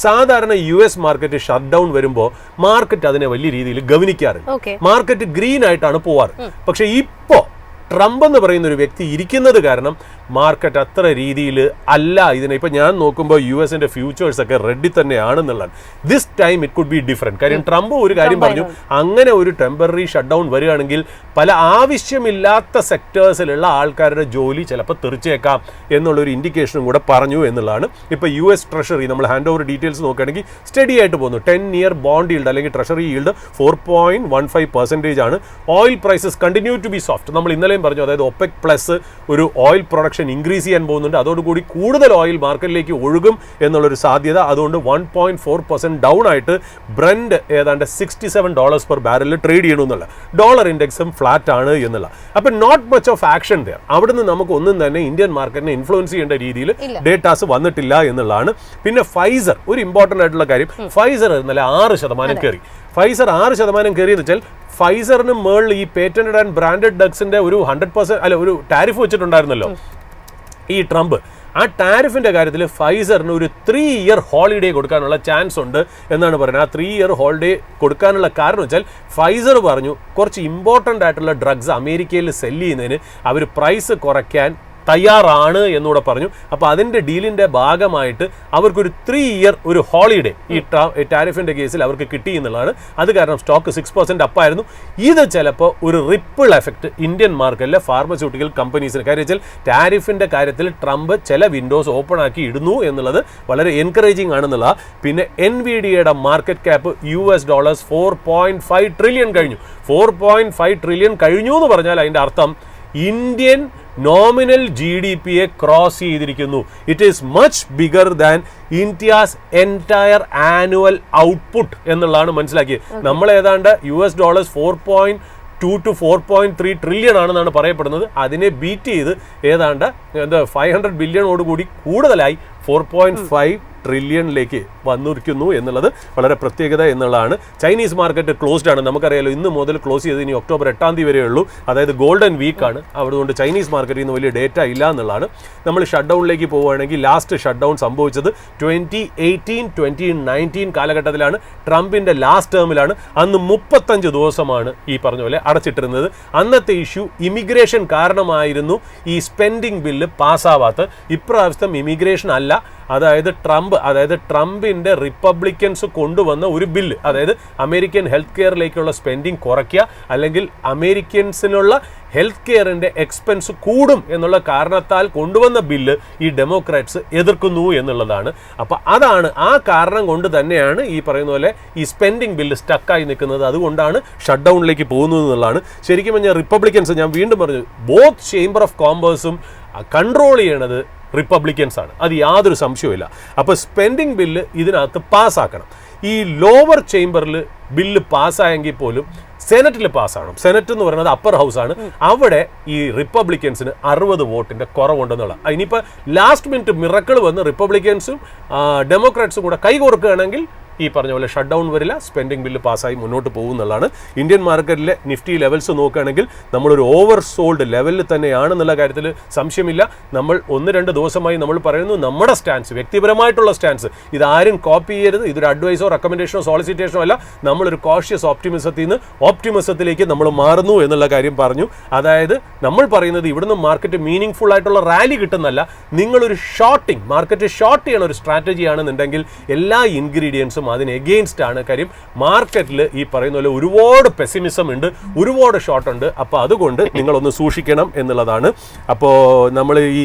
സാധാരണ US മാർക്കറ്റ് ഷട്ട് ഡൗൺ വരുമ്പോൾ മാർക്കറ്റ് അതിനെ വലിയ രീതിയിൽ ഗവനിക്കാറുണ്ട്. മാർക്കറ്റ് ഗ്രീൻ ആയിട്ടാണ് പോവാറ്. പക്ഷെ ഇപ്പോൾ ട്രംപ് എന്ന് പറയുന്ന ഒരു വ്യക്തി ഇരിക്കുന്നത് കാരണം മാർക്കറ്റ് അത്ര രീതിയിൽ അല്ല ഇതിനെ. ഇപ്പം ഞാൻ നോക്കുമ്പോൾ USന്റെ ഫ്യൂച്ചേഴ്സ് ഒക്കെ റെഡി തന്നെയാണെന്നുള്ളതാണ്. This time it could be different. കാര്യം ട്രംപ് ഒരു കാര്യം പറഞ്ഞു, അങ്ങനെ ഒരു ടെമ്പററി ഷട്ട് ഡൗൺ വരികയാണെങ്കിൽ പല ആവശ്യമില്ലാത്ത സെക്ടേഴ്സിലുള്ള ആൾക്കാരുടെ ജോലി ചിലപ്പോൾ തെറിച്ചേക്കാം എന്നുള്ളൊരു ഇൻഡിക്കേഷനും കൂടെ പറഞ്ഞു എന്നുള്ളതാണ്. ഇപ്പോൾ US ട്രഷറി നമ്മൾ ഹാൻഡ് ഓവർ ഡീറ്റെയിൽസ് നോക്കുകയാണെങ്കിൽ സ്റ്റഡി ആയിട്ട് പോകുന്നു. 10-year ബോണ്ട് ഈൽഡ് അല്ലെങ്കിൽ ട്രഷറി ഈൽഡ് 4.15% ആണ്. Oil prices continue to be soft. നമ്മൾ ഇന്നലെയും പറഞ്ഞു, അതായത് OPEC പ്ലസ് ഒരു ഓയിൽ പ്രൊഡക്ഷൻ ഇൻക്രീസ് ചെയ്യാൻ പോകുന്നുണ്ട്. അതോടുകൂടി കൂടുതൽ ഓയിൽ മാർക്കറ്റിലേക്ക് ഒഴുകും എന്നുള്ളൊരു സാധ്യത. അതുകൊണ്ട് 1.4% ഡൗൺ ആയിട്ട് ബ്രന്റ് ഏതാണ്ട് $67 പെർ ബാരലിൽ ട്രേഡ് ചെയ്യണമെന്നുള്ള. ഡോളർ ഇൻഡെക്സും ഫ്ലാറ്റ് ആണ് എന്നുള്ള. അപ്പം not much of action there. അവിടുന്ന് നമുക്ക് ഒന്നും തന്നെ ഇന്ത്യൻ മാർക്കറ്റിനെ ഇൻഫ്ലുവൻസ് ചെയ്യേണ്ട രീതിയിൽ ഡേറ്റാസ് വന്നിട്ടില്ല എന്നുള്ളതാണ്. പിന്നെ ഫൈസർ ഒരു ഇമ്പോർട്ടൻ്റ് ആയിട്ടുള്ള കാര്യം, ഫൈസർ ഇന്നലെ 6% കയറി. ഫൈസർ 6% കയറിയെന്ന് വെച്ചാൽ ഫൈസറിന് മേളിൽ ഈ പേറ്റന്റഡ് ആൻഡ് ബ്രാൻഡഡ് ഡ്രഗ്സിന്റെ ഒരു 100% അല്ല ഒരു ടാരിഫ് വെച്ചിട്ടുണ്ടായിരുന്നല്ലോ ഈ ട്രംപ്. ആ ടാരിഫിന്റെ കാര്യത്തിൽ ഫൈസറിന് ഒരു 3-year ഹോളിഡേ കൊടുക്കാനുള്ള ചാൻസ് ഉണ്ട് എന്നാണ് പറയുന്നത്. ആ 3-year ഹോളിഡേ കൊടുക്കാനുള്ള കാരണം വെച്ചാൽ ഫൈസർ പറഞ്ഞു കുറച്ച് ഇമ്പോർട്ടൻ്റ് ആയിട്ടുള്ള ഡ്രഗ്സ് അമേരിക്കയിൽ സെല്ല് ചെയ്യുന്നതിന് അവർ പ്രൈസ് കുറയ്ക്കാൻ തയ്യാറാണ് എന്നൂടെ പറഞ്ഞു. അപ്പോൾ അതിൻ്റെ ഡീലിൻ്റെ ഭാഗമായിട്ട് അവർക്കൊരു 3-year ഒരു ഹോളിഡേ ഈ ടാരിഫിൻ്റെ കേസിൽ അവർക്ക് കിട്ടി എന്നുള്ളതാണ്. അത് കാരണം സ്റ്റോക്ക് 6% അപ്പായിരുന്നു. ഇത് ചിലപ്പോൾ ഒരു റിപ്പിൾ എഫക്റ്റ് ഇന്ത്യൻ മാർക്കറ്റിലെ ഫാർമസ്യൂട്ടിക്കൽ കമ്പനീസിന്, കാര്യം വെച്ചാൽ ടാരിഫിൻ്റെ കാര്യത്തിൽ ട്രംപ് ചില വിൻഡോസ് ഓപ്പൺ ആക്കി ഇടുന്നു എന്നുള്ളത് വളരെ എൻകറേജിങ് ആണെന്നുള്ള. പിന്നെ NVIDIAയുടെ മാർക്കറ്റ് ക്യാപ്പ് $4.5 ട്രില്യൺ കഴിഞ്ഞു. 4.5 ട്രില്യൺ കഴിഞ്ഞു എന്ന് പറഞ്ഞാൽ അതിൻ്റെ അർത്ഥം ഇന്ത്യൻ നോമിനൽ GDPയെ ക്രോസ് ചെയ്തിരിക്കുന്നു. It is much bigger than India's entire annual output എന്നുള്ളതാണ് മനസ്സിലാക്കിയത്. നമ്മൾ ഏതാണ്ട് $4.2 to 4.3 ട്രില്യൺ ആണെന്നാണ് പറയപ്പെടുന്നത്. അതിനെ ബീറ്റ് ചെയ്ത് ഏതാണ്ട് 500 ബില്യണോടുകൂടി കൂടുതലായി 4.5 ട്രില്യണിലേക്ക് വന്നിരിക്കുന്നു എന്നുള്ളത് വളരെ പ്രത്യേകത എന്നുള്ളതാണ്. ചൈനീസ് മാർക്കറ്റ് ക്ലോസ്ഡ് ആണ്, നമുക്കറിയാലോ. ഇന്ന് മുതൽ ക്ലോസ് ചെയ്ത് ഇനി ഒക്ടോബർ 8 വരെ ഉള്ളൂ. അതായത് ഗോൾഡൻ വീക്കാണ്. അതുകൊണ്ട് ചൈനീസ് മാർക്കറ്റിൽ നിന്ന് വലിയ ഡേറ്റ ഇല്ല എന്നുള്ളതാണ്. നമ്മൾ ഷട്ട് ഡൗണിലേക്ക് പോവുകയാണെങ്കിൽ ലാസ്റ്റ് ഷട്ട് ഡൗൺ സംഭവിച്ചത് 2018-2019 കാലഘട്ടത്തിലാണ്. ട്രംപിൻ്റെ ലാസ്റ്റ് ടേമിലാണ്. അന്ന് 35 ദിവസമാണ് ഈ പറഞ്ഞ പോലെ അടച്ചിട്ടിരുന്നത്. അന്നത്തെ ഇഷ്യൂ ഇമിഗ്രേഷൻ കാരണമായിരുന്നു ഈ സ്പെൻഡിങ് ബില്ല് പാസ്സാവാത്ത. ഇപ്രാവശ്യം ഇമിഗ്രേഷൻ അല്ല, അതായത് ട്രംപ് അതായത് ട്രംപിന്റെ റിപ്പബ്ലിക്കൻസ് കൊണ്ടുവന്ന ഒരു ബില്ല്, അതായത് അമേരിക്കൻ ഹെൽത്ത് കെയറിലേക്കുള്ള സ്പെൻഡിങ് കുറയ്ക്കുക, അല്ലെങ്കിൽ അമേരിക്കൻസിനുള്ള ഹെൽത്ത് കെയറിന്റെ എക്സ്പെൻസ് കൂടും എന്നുള്ള കാരണത്താൽ കൊണ്ടുവന്ന ബില്ല് ഈ ഡെമോക്രാറ്റ്സ് എതിർക്കുന്നു എന്നുള്ളതാണ്. അപ്പോൾ അതാണ് ആ കാരണം കൊണ്ട് തന്നെയാണ് ഈ പറയുന്ന പോലെ ഈ സ്പെൻഡിങ് ബില്ല് സ്റ്റക്കായി നിൽക്കുന്നത്. അതുകൊണ്ടാണ് ഷട്ട് ഡൗണിലേക്ക് പോകുന്നത് എന്നുള്ളതാണ്. ശരിക്കും പറഞ്ഞാൽ റിപ്പബ്ലിക്കൻസ്, ഞാൻ വീണ്ടും പറഞ്ഞു, ബോത്ത് ചേംബർ ഓഫ് കോമേഴ്സും കൺട്രോൾ ചെയ്യണത് റിപ്പബ്ലിക്കൻസ് ആണ്, അത് യാതൊരു സംശയവുമില്ല. അപ്പോൾ സ്പെൻഡിങ് ബില്ല് ഇതിനകത്ത് പാസ്സാക്കണം. ഈ ലോവർ ചേംബറിൽ ബില്ല് പാസ്സായെങ്കിൽ പോലും സെനറ്റിൽ പാസ്സാകണം. സെനറ്റ് എന്ന് പറയുന്നത് അപ്പർ ഹൗസ് ആണ്. അവിടെ ഈ റിപ്പബ്ലിക്കൻസിന് 60 വോട്ടിന്റെ കുറവുണ്ടെന്നുള്ള, ഇനിയിപ്പോൾ ലാസ്റ്റ് മിനിറ്റ് മിറക്കിൾ വന്ന് റിപ്പബ്ലിക്കൻസും ഡെമോക്രാറ്റ്സും കൂടെ കൈകോർക്കുകയാണെങ്കിൽ ഈ പറഞ്ഞ പോലെ ഷട്ട് ഡൗൺ വരില്ല, സ്പെൻഡിങ് ബില്ല് പാസ്സായി മുന്നോട്ട് പോകും എന്നുള്ളതാണ്. ഇന്ത്യൻ മാർക്കറ്റിലെ നിഫ്റ്റി ലെവൽസ് നോക്കുകയാണെങ്കിൽ നമ്മളൊരു ഓവർ സോൾഡ് ലെവലിൽ തന്നെയാണെന്നുള്ള കാര്യത്തിൽ സംശയമില്ല. നമ്മൾ 1-2 ദിവസമായി നമ്മൾ പറയുന്നു നമ്മുടെ സ്റ്റാൻസ്, വ്യക്തിപരമായിട്ടുള്ള സ്റ്റാൻസ്, ഇതാരും കോപ്പി ചെയ്യരുത്, ഇതൊരു അഡ്വൈസോ റെക്കമെൻഡേഷനോ സോളിസിറ്റേഷനോ അല്ല. നമ്മളൊരു കോഷ്യസ് ഓപ്റ്റിമിസത്തിൽ നിന്ന് ഓപ്റ്റിമിസത്തിലേക്ക് നമ്മൾ മാറുന്നു എന്നുള്ള കാര്യം പറഞ്ഞു. അതായത് നമ്മൾ പറയുന്നത് ഇവിടുന്ന് മാർക്കറ്റ് മീനിങ് ഫുൾ ആയിട്ടുള്ള റാലി കിട്ടുന്നല്ല, നിങ്ങളൊരു ഷോർട്ടിങ്, മാർക്കറ്റ് ഷോർട്ട് ചെയ്യണ ഒരു സ്ട്രാറ്റജി ആണെന്നുണ്ടെങ്കിൽ എല്ലാ ഇൻഗ്രീഡിയൻസും അതിന് എഗെയിൻസ്റ്റ് ആണ്. കാര്യം മാർക്കറ്റിൽ ഈ പറയുന്ന പോലെ ഒരുപാട് പെസിമിസം ഉണ്ട്, ഒരുപാട് ഷോർട്ട് ഉണ്ട്. അപ്പോൾ അതുകൊണ്ട് നിങ്ങളൊന്ന് സൂക്ഷിക്കണം എന്നുള്ളതാണ്. അപ്പോൾ നമ്മൾ ഈ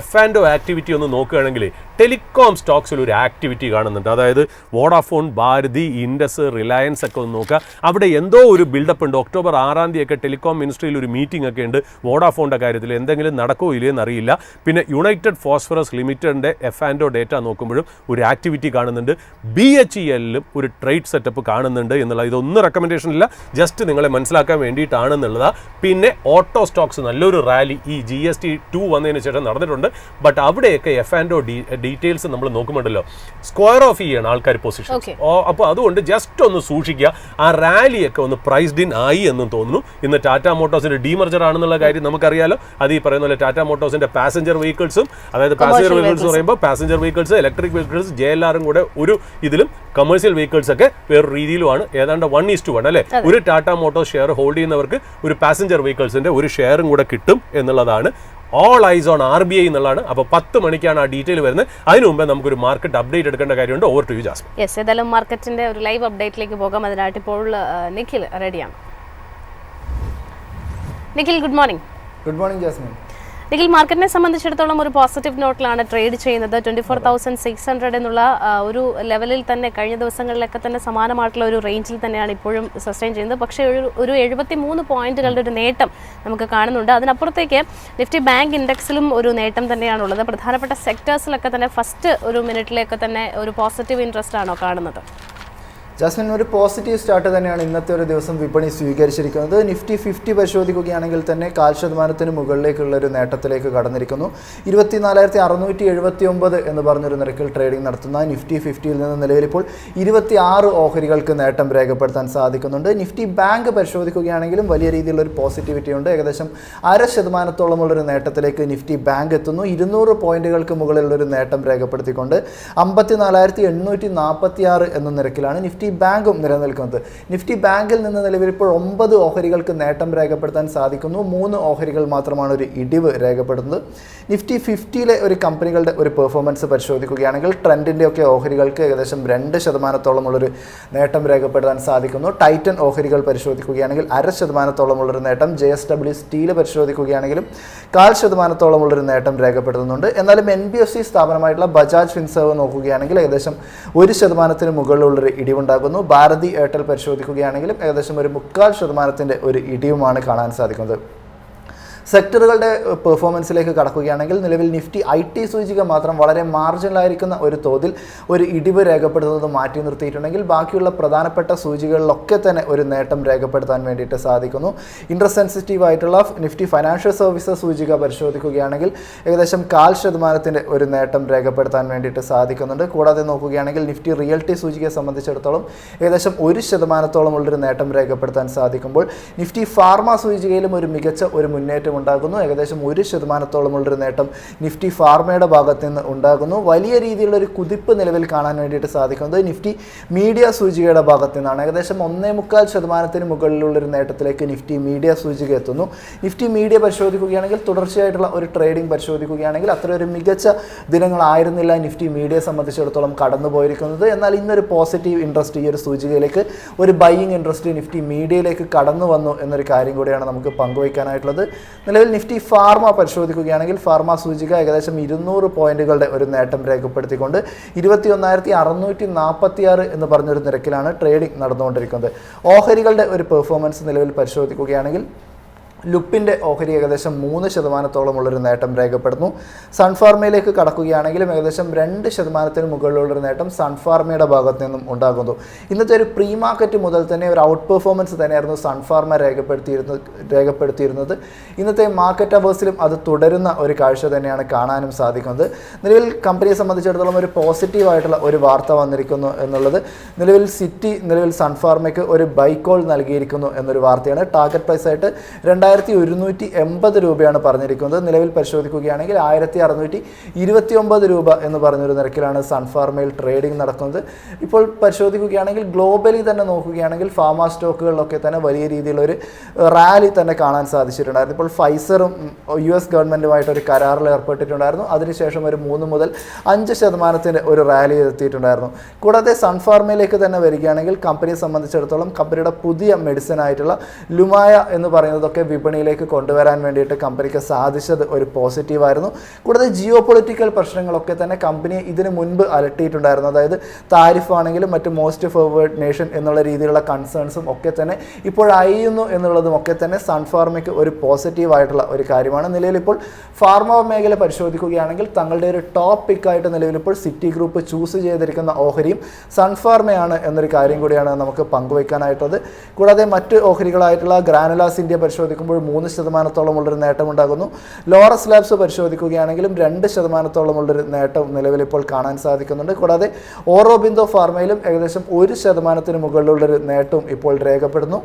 F&O ആക്ടിവിറ്റി ഒന്ന് നോക്കുകയാണെങ്കിൽ ടെലികോം സ്റ്റോക്സിൽ ഒരു ആക്ടിവിറ്റി കാണുന്നുണ്ട്. അതായത് വോഡാഫോൺ, ഭാരതി, ഇൻഡസ്, റിലയൻസ് ഒക്കെ ഒന്ന് നോക്കുക. അവിടെ എന്തോ ഒരു ബിൽഡപ്പ് ഉണ്ട്. ഒക്ടോബർ 6 ഒക്കെ ടെലികോം മിനിസ്ട്രിയിൽ ഒരു മീറ്റിംഗ് ഒക്കെ ഉണ്ട്. വോഡാഫോണിൻ്റെ കാര്യത്തിൽ എന്തെങ്കിലും നടക്കോ ഇല്ലയെന്ന് അറിയില്ല. പിന്നെ യുണൈറ്റഡ് ഫോസ്ഫറസ് ലിമിറ്റഡിൻ്റെ F&O ഡേറ്റ നോക്കുമ്പോഴും ഒരു ആക്ടിവിറ്റി കാണുന്നുണ്ട്. BHELലും ഒരു ട്രേഡ് സെറ്റപ്പ് കാണുന്നുണ്ട് എന്നുള്ള, ഇതൊന്നും റെക്കമെൻഡേഷൻ ഇല്ല, ജസ്റ്റ് നിങ്ങളെ മനസ്സിലാക്കാൻ വേണ്ടിയിട്ടാണെന്നുള്ളതാണ്. പിന്നെ ഓട്ടോ സ്റ്റോക്സ് നല്ലൊരു റാലി ഈ GST 2 വന്നതിന് ശേഷം നടന്നിട്ടുണ്ട്. ബട്ട് അവിടെയൊക്കെ F&O ഡീറ്റെയിൽസ് നമ്മൾ നോക്കുമ്പോണ്ടല്ലോ സ്ക്വയർ ഓഫ് ചെയ്യണം ആൾക്കാർ പൊസിഷൻ. അപ്പോൾ അതുകൊണ്ട് ജസ്റ്റ് ഒന്ന് സൂക്ഷിക്കുക. ആ റാലിയൊക്കെ ഒന്ന് പ്രൈസ്ഡ് ഇൻ ആയി എന്നും തോന്നുന്നു. ഇന്ന് ടാറ്റ മോട്ടോഴ്സിന്റെ ഡീമർജർ ആണെന്നുള്ള കാര്യം നമുക്കറിയാലോ. അത് ഈ പറയുന്ന പോലെ ടാറ്റ മോട്ടോഴ്സിന്റെ പാസഞ്ചർ വെഹിക്കിൾസും, അതായത് പാസഞ്ചർ വെഹിക്കിൾസ് പറയുമ്പോൾ പാസഞ്ചർ വെഹിക്കിൾസ്, ഇലക്ട്രിക് വെഹിക്കിൾസ്, JLRും കൂടെ ഒരു ഇതിലും, കമേഴ്ഷ്യൽ വെഹിക്കിൾസ് ഒക്കെ വേറൊരു രീതിയിലുമാണ്. ഏതാണ്ട് 1:1 അല്ലേ, ഒരു ടാറ്റ മോട്ടോഴ്സ് ഷെയർ ഹോൾഡ് ചെയ്യുന്നവർക്ക് ഒരു പാസഞ്ചർ വെഹിക്കിൾസിന്റെ ഒരു ഷെയറും കൂടെ കിട്ടും എന്നുള്ളതാണ്. ഓൾ ഐസ് ഓൺ RBI എന്നുള്ളതാണ്. അപ്പോൾ 10 മണിക്കാണ് ആ ഡീറ്റെയിൽ വരുന്നത്. അതിനു മുമ്പേ നമുക്കൊരു മാർക്കറ്റ് അപ്ഡേറ്റ് എടുക്കേണ്ട കാര്യമുണ്ട്. Over to you Jasmine. Yes, ഏതായാലും മാർക്കറ്റിന്റെ ഒരു ലൈവ് അപ്ഡേറ്റിലേക്ക് പോകാം. അതിനായിട്ട് ഇപ്പോൾ നിഖിൽ റെഡിയാണ്. Nikhil, good morning. Good morning Jasmine. Nikhil, മാർക്കറ്റിനെ സംബന്ധിച്ചിടത്തോളം ഒരു പോസിറ്റീവ് നോട്ടിലാണ് ട്രേഡ് ചെയ്യുന്നത്. 24,600 എന്നുള്ള ഒരു ലെവലിൽ തന്നെ കഴിഞ്ഞ ദിവസങ്ങളിലൊക്കെ തന്നെ സമാനമായിട്ടുള്ള ഒരു റേഞ്ചിൽ തന്നെയാണ് ഇപ്പോഴും സസ്റ്റെയിൻ ചെയ്യുന്നത്. പക്ഷേ ഒരു 73 പോയിന്റുകളുടെ ഒരു നേട്ടം നമുക്ക് കാണുന്നുണ്ട്. അതിനപ്പുറത്തേക്ക് നിഫ്റ്റി ബാങ്ക് ഇൻഡെക്സിലും ഒരു നേട്ടം തന്നെയാണുള്ളത്. പ്രധാനപ്പെട്ട സെക്ടേഴ്സിലൊക്കെ തന്നെ ഫസ്റ്റ് ഒരു മിനിറ്റിലേക്ക് തന്നെ ഒരു പോസിറ്റീവ് ഇൻട്രസ്റ്റ് ആണോ കാണുന്നത്? ജാസ്മിൻ, ഒരു പോസിറ്റീവ് സ്റ്റാർട്ട് തന്നെയാണ് ഇന്നത്തെ ഒരു ദിവസം വിപണി സ്വീകരിച്ചിരിക്കുന്നത്. നിഫ്റ്റി 50 പരിശോധിക്കുകയാണെങ്കിൽ തന്നെ 0.5% മുകളിലേക്കുള്ള ഒരു നേട്ടത്തിലേക്ക് കടന്നിരിക്കുന്നു. 24,679 എന്ന് പറഞ്ഞൊരു നിരക്കിൽ ട്രേഡിംഗ് നടത്തുന്ന നിഫ്റ്റി 50യിൽ നിന്ന് നിലവിൽ ഇപ്പോൾ 26 ഓഹരികൾക്ക് നേട്ടം രേഖപ്പെടുത്താൻ സാധിക്കുന്നുണ്ട്. നിഫ്റ്റി ബാങ്ക് പരിശോധിക്കുകയാണെങ്കിലും വലിയ രീതിയിലുള്ള ഒരു പോസിറ്റിവിറ്റി ഉണ്ട്. ഏകദേശം 0.5%-ഓളമുള്ളൊരു നേട്ടത്തിലേക്ക് നിഫ്റ്റി ബാങ്ക് എത്തുന്നു. 200 പോയിന്റുകൾക്ക് മുകളിലുള്ളൊരു നേട്ടം രേഖപ്പെടുത്തിക്കൊണ്ട് 54,846 എന്ന നിരക്കിലാണ് നിഫ്റ്റി ബാങ്കും നിലനിൽക്കുന്നത്. നിഫ്റ്റി ബാങ്കിൽ നിന്ന് നിലവിൽ ഇപ്പോൾ 9 ഓഹരികൾക്ക് നേട്ടം രേഖപ്പെടുത്താൻ സാധിക്കുന്നു. 3 ഓഹരികൾ മാത്രമാണ് ഒരു ഇടിവ് രേഖപ്പെടുന്നത്. നിഫ്റ്റി 50യിലെ ഒരു കമ്പനികളുടെ ഒരു പെർഫോമൻസ് പരിശോധിക്കുകയാണെങ്കിൽ ട്രെൻഡിൻ്റെ ഒക്കെ ഓഹരികൾക്ക് ഏകദേശം 2%-ഓളമുള്ളൊരു നേട്ടം രേഖപ്പെടുത്താൻ സാധിക്കുന്നു. ടൈറ്റൻ ഓഹരികൾ പരിശോധിക്കുകയാണെങ്കിൽ 0.5%-ഓളമുള്ളൊരു നേട്ടം. JSW സ്റ്റീൽ പരിശോധിക്കുകയാണെങ്കിലും 0.5%-ഓളമുള്ളൊരു നേട്ടം രേഖപ്പെടുത്തുന്നുണ്ട്. എന്നാലും NBFC സ്ഥാപനമായിട്ടുള്ള ബജാജ് ഫിൻസർവ് നോക്കുകയാണെങ്കിൽ ഏകദേശം 1%-ന് മുകളിലുള്ളൊരു ഇടിവുണ്ടാകുന്നു. ഭാരതി എയർടെൽ പരിശോധിക്കുകയാണെങ്കിലും ഏകദേശം ഒരു 0.25%-ന്റെ ഒരു ഇടിവുമാണ് കാണാൻ സാധിക്കുന്നത്. സെക്ടറുകളുടെ പെർഫോമൻസിലേക്ക് കടക്കുകയാണെങ്കിൽ നിലവിൽ നിഫ്റ്റി IT സൂചിക മാത്രം വളരെ മാർജിനലായിരിക്കുന്ന ഒരു തോതിൽ ഒരു ഇടിവ് രേഖപ്പെടുത്തുന്നത് മാറ്റി നിർത്തിയിട്ടുണ്ടെങ്കിൽ ബാക്കിയുള്ള പ്രധാനപ്പെട്ട സൂചികകളിലൊക്കെ തന്നെ ഒരു നേട്ടം രേഖപ്പെടുത്താൻ വേണ്ടിയിട്ട് സാധിക്കുന്നു. ഇൻട്രസ്റ്റ് സെൻസിറ്റീവ് ആയിട്ടുള്ള നിഫ്റ്റി ഫൈനാൻഷ്യൽ സർവീസസ് സൂചിക പരിശോധിക്കുകയാണെങ്കിൽ ഏകദേശം 0.5%-ന്റെ ഒരു നേട്ടം രേഖപ്പെടുത്താൻ വേണ്ടിയിട്ട് സാധിക്കുന്നുണ്ട്. കൂടാതെ നോക്കുകയാണെങ്കിൽ നിഫ്റ്റി റിയൽറ്റി സൂചികയെ സംബന്ധിച്ചിടത്തോളം ഏകദേശം 1%-ഓളമുള്ളൊരു നേട്ടം രേഖപ്പെടുത്താൻ സാധിക്കുമ്പോൾ നിഫ്റ്റി ഫാർമ സൂചികയിലും ഒരു മികച്ച ഒരു മുന്നേറ്റം നേട്ടം ഉണ്ടാകുന്നു. ഏകദേശം 1% നേട്ടം നിഫ്റ്റി ഫാർമയുടെ ഭാഗത്ത് നിന്ന് ഉണ്ടാകുന്നു. വലിയ രീതിയിലുള്ള ഒരു കുതിപ്പ് നിലവിൽ കാണാൻ വേണ്ടിയിട്ട് സാധിക്കുന്നത് നിഫ്റ്റി മീഡിയ സൂചികയുടെ ഭാഗത്ത് നിന്നാണ്. ഏകദേശം 1.25% മുകളിലുള്ളൊരു നേട്ടത്തിലേക്ക് നിഫ്റ്റി മീഡിയ സൂചിക എത്തുന്നു. നിഫ്റ്റി മീഡിയ പരിശോധിക്കുകയാണെങ്കിൽ തുടർച്ചയായിട്ടുള്ള ഒരു ട്രേഡിംഗ് പരിശോധിക്കുകയാണെങ്കിൽ അത്ര ഒരു മികച്ച ദിനങ്ങളായിരുന്നില്ല നിഫ്റ്റി മീഡിയയെ സംബന്ധിച്ചിടത്തോളം കടന്നു പോയിരിക്കുന്നത്. എന്നാൽ ഇന്നൊരു പോസിറ്റീവ് ഇൻട്രസ്റ്റ് ഈ ഒരു സൂചികയിലേക്ക്, ഒരു ബൈയിങ് ഇൻട്രസ്റ്റ് നിഫ്റ്റി മീഡിയയിലേക്ക് കടന്നു വന്നു എന്നൊരു കാര്യം കൂടിയാണ് നമുക്ക് പങ്കുവയ്ക്കാനായിട്ടുള്ളത്. നിലവിൽ നിഫ്റ്റി ഫാർമ പരിശോധിക്കുകയാണെങ്കിൽ ഫാർമ സൂചിക ഏകദേശം 200 പോയിന്റുകളുടെ ഒരു നേട്ടം രേഖപ്പെടുത്തിക്കൊണ്ട് 21,646 എന്ന് പറഞ്ഞൊരു നിരക്കിലാണ് ട്രേഡിംഗ് നടന്നുകൊണ്ടിരിക്കുന്നത്. ഓഹരികളുടെ ഒരു പെർഫോമൻസ് നിലവിൽ പരിശോധിക്കുകയാണെങ്കിൽ ലുപ്പിൻ്റെ ഓഹരി ഏകദേശം 3%-ഓളമുള്ളൊരു നേട്ടം രേഖപ്പെടുന്നു. സൺഫാർമയിലേക്ക് കടക്കുകയാണെങ്കിലും ഏകദേശം 2% മുകളിലുള്ളൊരു നേട്ടം സൺഫാർമയുടെ ഭാഗത്ത് നിന്നും ഉണ്ടാകുന്നു. ഇന്നത്തെ ഒരു പ്രീ മാർക്കറ്റ് മുതൽ തന്നെ ഒരു ഔട്ട് പെർഫോമൻസ് തന്നെയായിരുന്നു സൺഫാർമ രേഖപ്പെടുത്തിയിരുന്നത്. ഇന്നത്തെ മാർക്കറ്റ് അവേഴ്സിലും അത് തുടരുന്ന ഒരു കാഴ്ച തന്നെയാണ് കാണാനും സാധിക്കുന്നത്. നിലവിൽ കമ്പനിയെ സംബന്ധിച്ചിടത്തോളം ഒരു പോസിറ്റീവായിട്ടുള്ള ഒരു വാർത്ത വന്നിരിക്കുന്നു എന്നുള്ളത് നിലവിൽ സൺഫാർമയ്ക്ക് ഒരു ബൈ കോൾ നൽകിയിരിക്കുന്നു എന്നൊരു വാർത്തയാണ്. ടാർഗറ്റ് പ്രൈസ് ആയിട്ട് 2,180 രൂപയാണ് പറഞ്ഞിരിക്കുന്നത്. നിലവിൽ പരിശോധിക്കുകയാണെങ്കിൽ 1,629 രൂപ എന്ന് പറഞ്ഞൊരു നിരക്കിലാണ് സൺഫാർമയിൽ ട്രേഡിംഗ് നടക്കുന്നത്. ഇപ്പോൾ പരിശോധിക്കുകയാണെങ്കിൽ ഗ്ലോബലി തന്നെ നോക്കുകയാണെങ്കിൽ ഫാർമ സ്റ്റോക്കുകളിലൊക്കെ തന്നെ വലിയ രീതിയിലൊരു റാലി തന്നെ കാണാൻ സാധിച്ചിട്ടുണ്ടായിരുന്നു. ഇപ്പോൾ ഫൈസറും US ഗവൺമെൻറ്റുമായിട്ട് ഒരു കരാറിൽ ഏർപ്പെട്ടിട്ടുണ്ടായിരുന്നു. അതിനുശേഷം ഒരു 3 മുതൽ 5% ഒരു റാലി എത്തിയിട്ടുണ്ടായിരുന്നു. കൂടാതെ സൺഫാർമയിലേക്ക് തന്നെ വരികയാണെങ്കിൽ കമ്പനിയെ സംബന്ധിച്ചിടത്തോളം കമ്പനിയുടെ പുതിയ മെഡിസിൻ ആയിട്ടുള്ള ലുമായ എന്ന് പറയുന്നതൊക്കെ വിപണിയിലേക്ക് കൊണ്ടുവരാൻ വേണ്ടിയിട്ട് കമ്പനിക്ക് സാധിച്ചത് ഒരു പോസിറ്റീവായിരുന്നു. കൂടാതെ ജിയോ പൊളിറ്റിക്കൽ പ്രശ്നങ്ങളൊക്കെ തന്നെ കമ്പനിയെ ഇതിനു മുൻപ് അലട്ടിയിട്ടുണ്ടായിരുന്നു. അതായത് താരിഫ് ആണെങ്കിലും മറ്റ് മോസ്റ്റ് ഫോർവേഡ് നേഷൻ എന്നുള്ള രീതിയിലുള്ള കൺസേൺസും ഒക്കെ തന്നെ ഇപ്പോഴറിയുന്നു എന്നുള്ളതും ഒക്കെ തന്നെ സൺഫാർമയ്ക്ക് ഒരു പോസിറ്റീവായിട്ടുള്ള ഒരു കാര്യമാണ്. നിലവിലിപ്പോൾ ഫാർമ മേഖല പരിശോധിക്കുകയാണെങ്കിൽ തങ്ങളുടെ ഒരു ടോപ്പ് പിക്കായിട്ട് നിലവിലിപ്പോൾ സിറ്റി ഗ്രൂപ്പ് ചൂസ് ചെയ്തിരിക്കുന്ന ഓഹരിയും സൺഫാർമയാണ് എന്നൊരു കാര്യം കൂടിയാണ് നമുക്ക് പങ്കുവയ്ക്കാനായിട്ടുള്ളത്. കൂടാതെ മറ്റ് ഓഹരികളായിട്ടുള്ള ഗ്രാനുലാസ് ഇന്ത്യ പരിശോധിക്കുമ്പോൾ 3%-ഓളമുള്ളൊരു നേട്ടം ഉണ്ടാകുന്നു. ലോറസ് ലാബ്സ് പരിശോധിക്കുകയാണെങ്കിലും 2%-ഓളമുള്ളൊരു നേട്ടം നിലവിലിപ്പോൾ കാണാൻ സാധിക്കുന്നുണ്ട്. കൂടാതെ ഓറോബിന്ദോ ഫാർമയിലും ഏകദേശം 1% മുകളിലുള്ളൊരു നേട്ടവും ഇപ്പോൾ രേഖപ്പെടുന്നു.